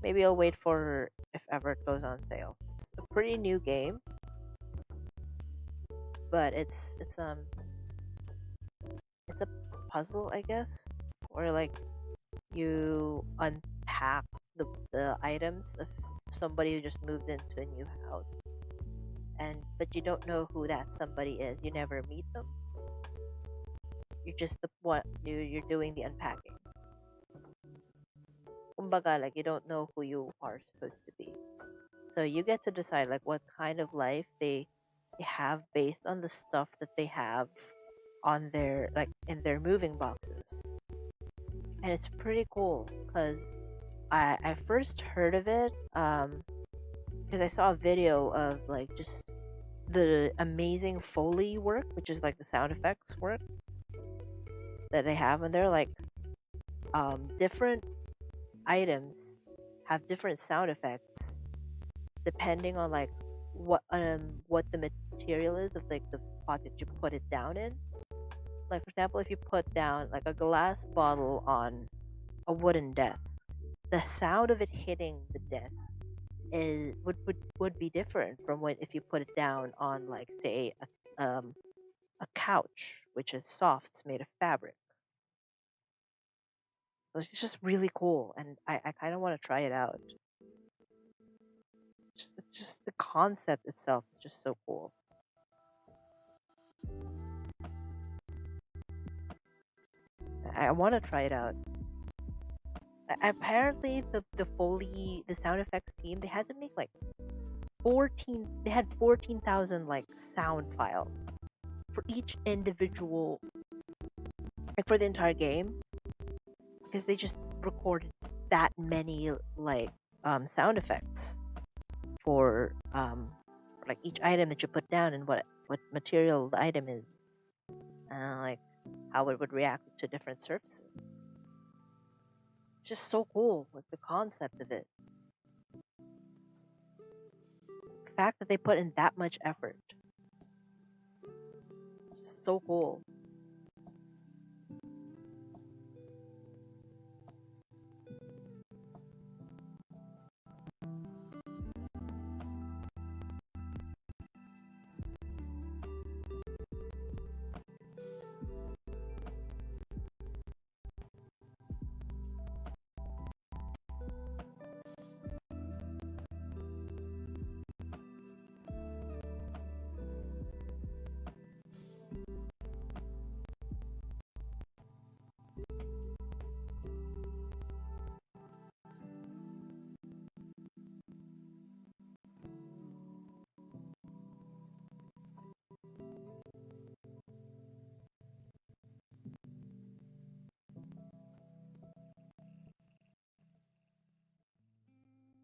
Maybe I'll wait for if ever it goes on sale. It's a pretty new game, but it's a puzzle, I guess, where like you unpack the items of somebody who just moved into a new house, but you don't know who that somebody is. You never meet them. You're just you're doing the unpacking. Kumbaga, like you don't know who you are supposed to be. So you get to decide like what kind of life they have based on the stuff that they have on their like in their moving boxes. And it's pretty cool because I first heard of it because I saw a video of like just the amazing Foley work, which is like the sound effects work that they have, and they're like different items have different sound effects depending on like what the material is of like the spot that you put it down in. Like for example, if you put down like a glass bottle on a wooden desk, the sound of it hitting the desk would be different from when if you put it down on like say a couch, which is soft, it's made of fabric. So it's just really cool, and I kind of want to try it out. It's just the concept itself is just so cool. I want to try it out. Apparently, the sound effects team, they had to make like 14,000 like sound files for each individual, like for the entire game, because they just recorded that many like sound effects for like each item that you put down and what material the item is, and like how it would react to different surfaces. It's just so cool, like the concept of it. The fact that they put in that much effort. It's just so cool.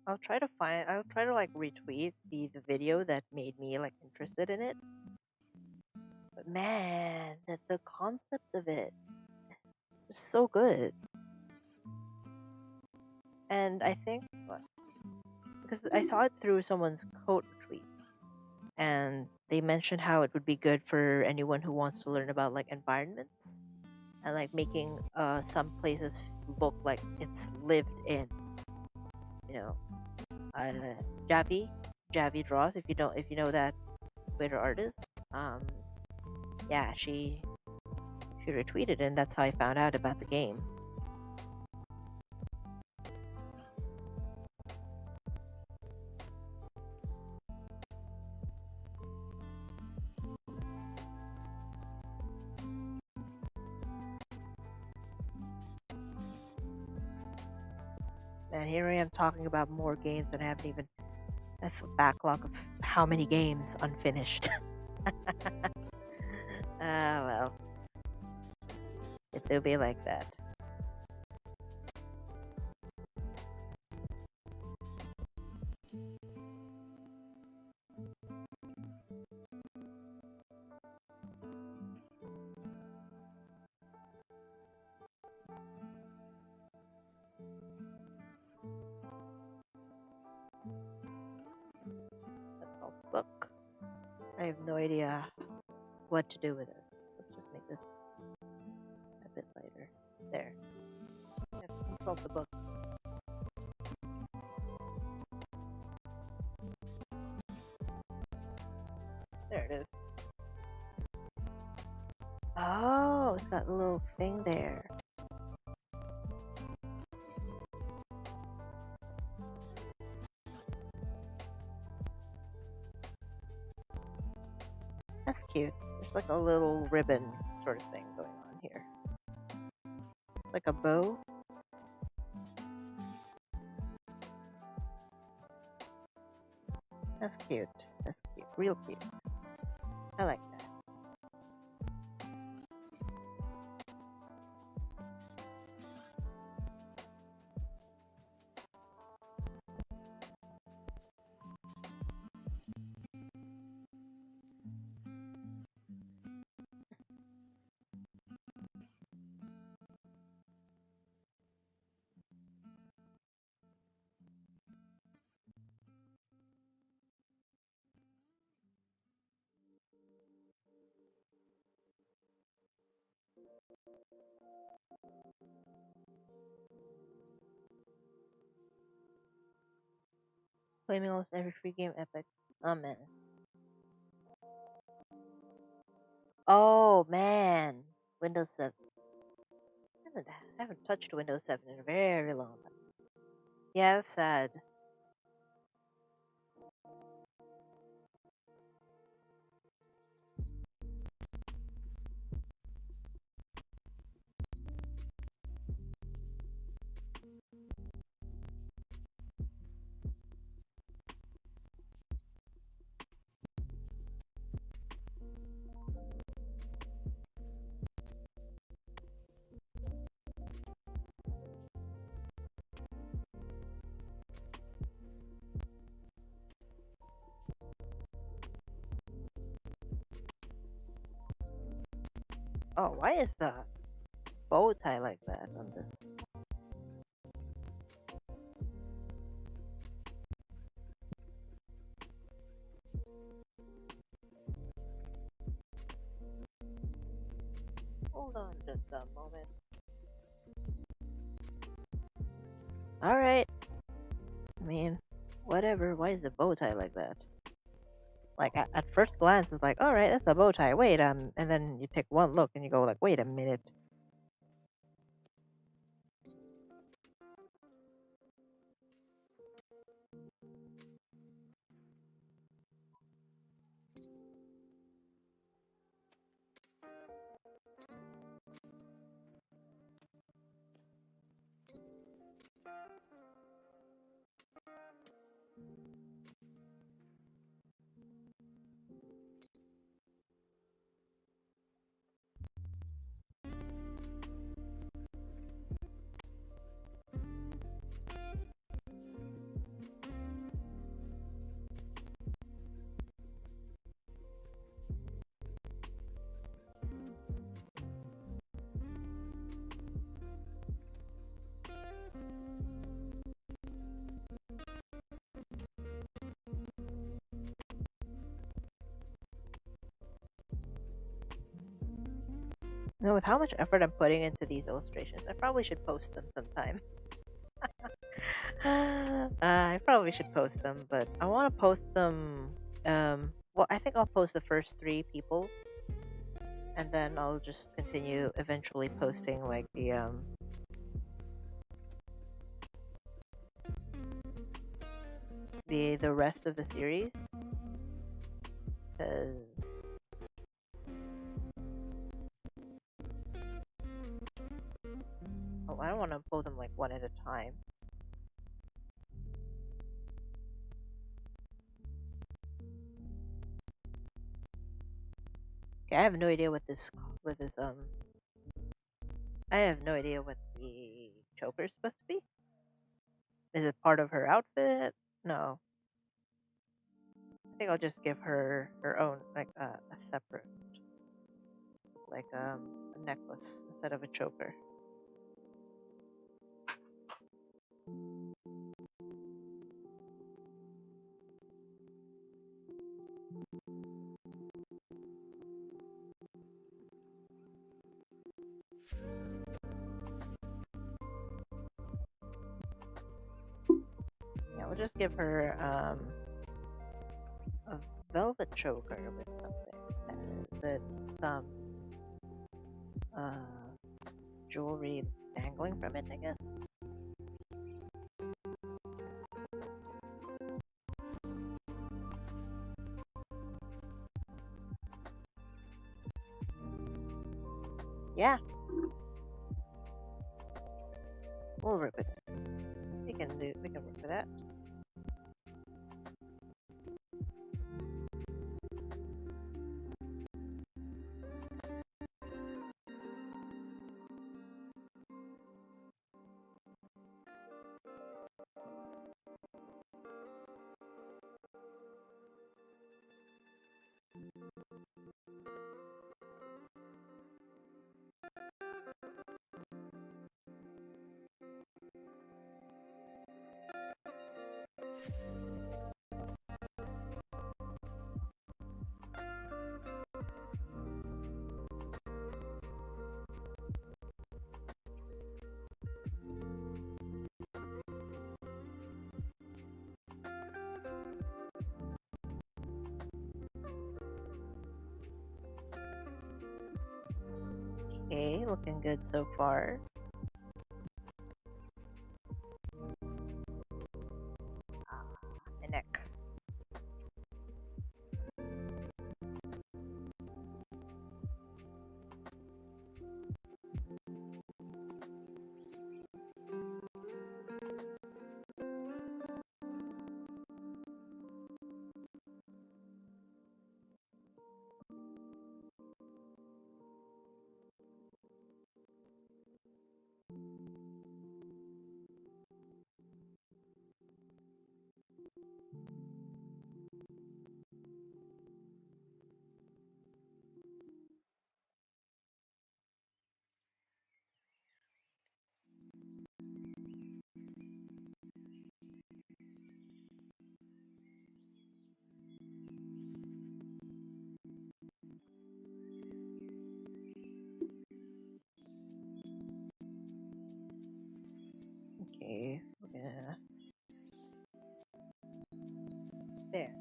I'll try to like retweet the video that made me like interested in it. But man, the concept of it is so good. And I think because I saw it through someone's code tweet, and they mentioned how it would be good for anyone who wants to learn about like environments and like making some places look like it's lived in. You know, uh, Javi, Javi draws. If you know that Twitter artist, um, yeah, she retweeted, and that's how I found out about the game. And here I am talking about more games and I haven't even a backlog of how many games unfinished. Ah, well, it will be like that. That's all book. I have no idea what to do with it. Let's just make this a bit lighter. There. Consult the book. There it is. Oh, it's got a little thing there. That's cute. There's like a little ribbon sort of thing going on here. Like a bow. That's cute. That's cute. Real cute. I like that. Claiming almost every free game epic. Oh man. Oh man. Windows 7. I haven't touched Windows 7 in a very long time. Yeah, that's sad. Oh, why is the bow tie like that on this? Hold on just a moment. Alright. I mean, whatever. Why is the bow tie like that? Like, at first glance, it's like, alright, that's a bow tie. Wait, and then you take one look and you go, like, wait a minute. You know, with how much effort I'm putting into these illustrations, I probably should post them sometime. I probably should post them, but I want to post them. Well, I think I'll post the first three people, and then I'll just continue eventually posting like the rest of the series, because I don't want to upload them like one at a time. Okay, I have no idea what this I have no idea what the choker is supposed to be. Is it part of her outfit? No. I think I'll just give her her own, like a separate, like a necklace instead of a choker. Yeah, we'll just give her a velvet choker with something, with some jewelry dangling from it, I guess. Yeah. We'll work with it. We can work with that. Okay, looking good so far. The neck. Okay, yeah. There.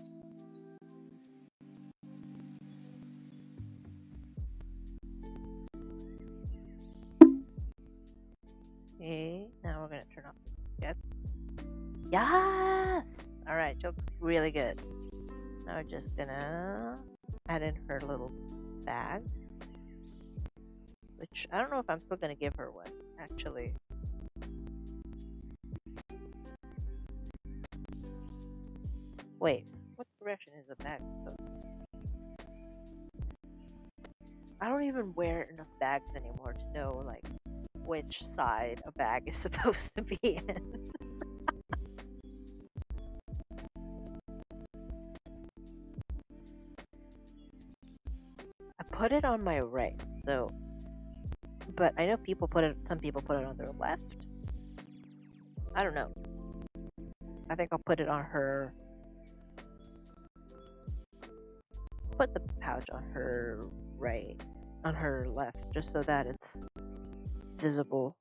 Okay, now we're gonna turn off this sketch. Yes! Alright, she looks really good. Now we're just gonna add in her little bag. Which, I don't know if I'm still gonna give her one, actually. Wait, what direction is the bag supposed to be? I don't even wear enough bags anymore to know, like, which side a bag is supposed to be in. I put it on my right, so... But I know some people put it on their left. I don't know. I think I'll put it on her... Put the pouch on her right. on her left, just so that it's visible.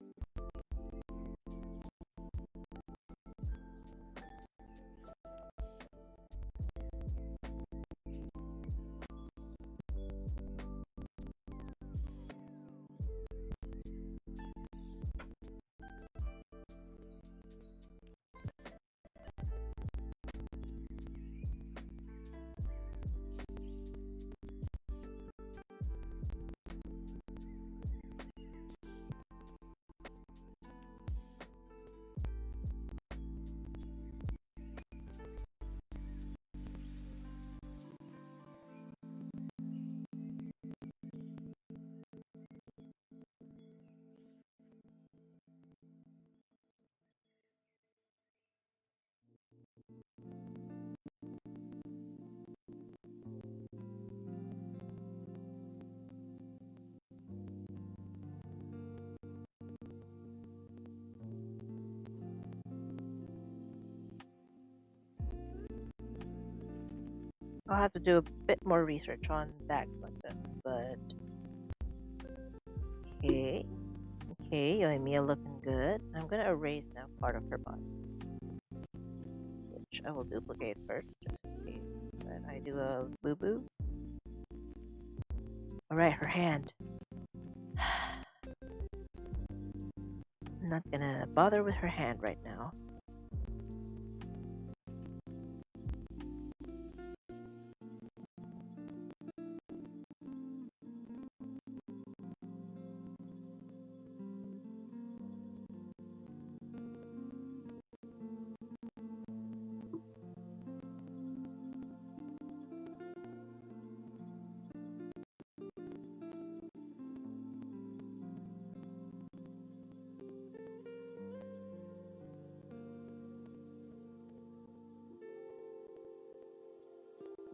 I'll have to do a bit more research on bags like this, but okay. Okay, Yoimiya looking good. I'm gonna erase now part of her body, which I will duplicate first, just in case that I do a boo boo. Alright, her hand. I'm not gonna bother with her hand right now.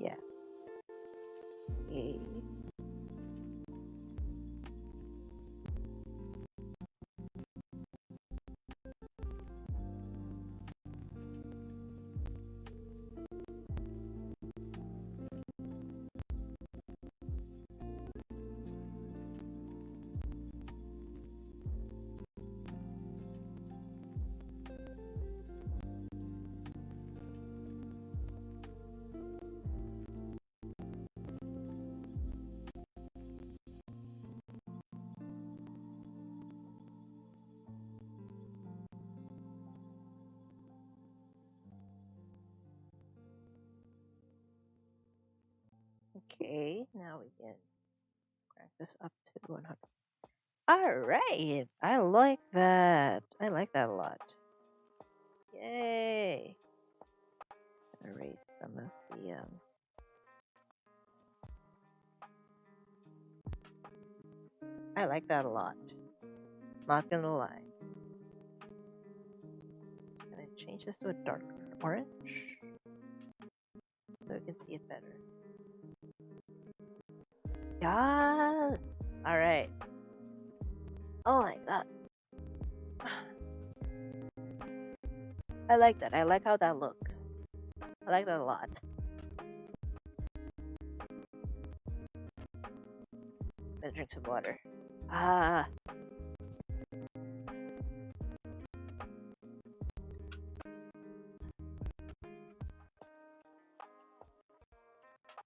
Yeah. Okay. Okay, now we can crank this up to 100. Alright, I like that. I like that a lot. Yay! Erase some of the I like that a lot. Not gonna lie. Gonna change this to a darker orange so we can see it better. Yes! Alright. Oh my god. I like that. I like how that looks. I like that a lot. Gonna drink some water. Ah.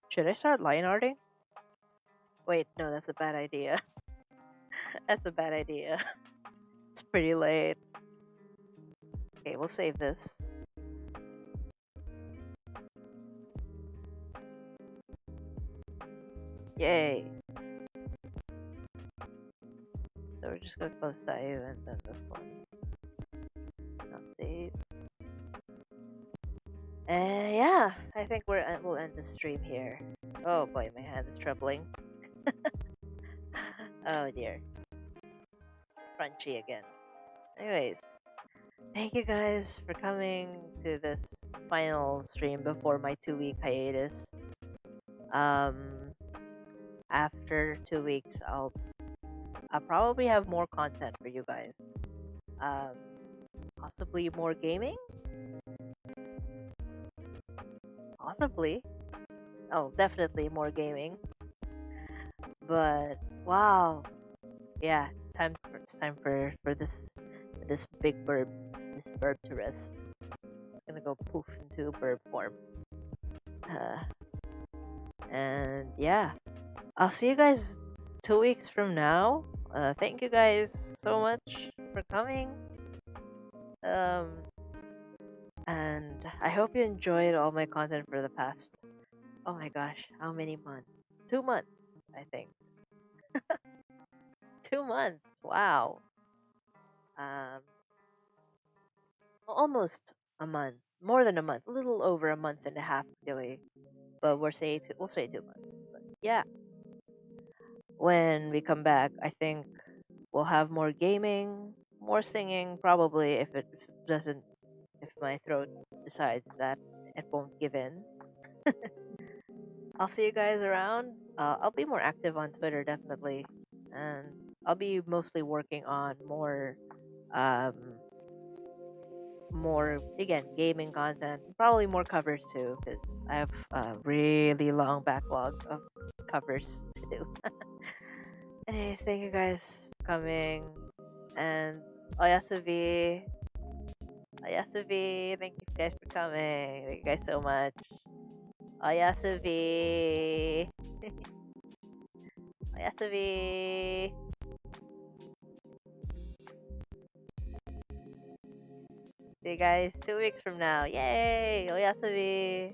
Should I start line arting? Wait, no, that's a bad idea. That's a bad idea. It's pretty late. Okay, we'll save this. Yay. So we're just gonna close Sayu and then this one. Not save. And yeah, I think we'll end the stream here. Oh boy, my hand is trembling. Oh dear. Crunchy again. Anyways, thank you guys for coming to this final stream before my 2-week hiatus. After 2 weeks, I'll probably have more content for you guys. Possibly more gaming? Possibly. Oh, definitely more gaming. But Wow. Yeah, it's time for this big burb, this burb to rest. It's gonna go poof into burb form. Uh, and yeah, I'll see you guys 2 weeks from now. Thank you guys so much for coming. Um, and I hope you enjoyed all my content for the past. Oh my gosh, how many months? 2 months, I think. 2 months. Wow. Um, almost a month, more than a month, a little over a month and a half, really. But we'll say 2 months. But yeah, when we come back, I think we'll have more gaming, more singing, probably if it doesn't, if my throat decides that it won't give in. I'll see you guys around. I'll be more active on Twitter, definitely, and I'll be mostly working on um, more again gaming content, probably more covers too, because I have a really long backlog of covers to do. Anyways, thank you guys for coming, and Oyasu Oyasu, thank you guys for coming. Thank you guys so much. Oyasu, Oyasu. See you guys 2 weeks from now. Yay! Oyasu.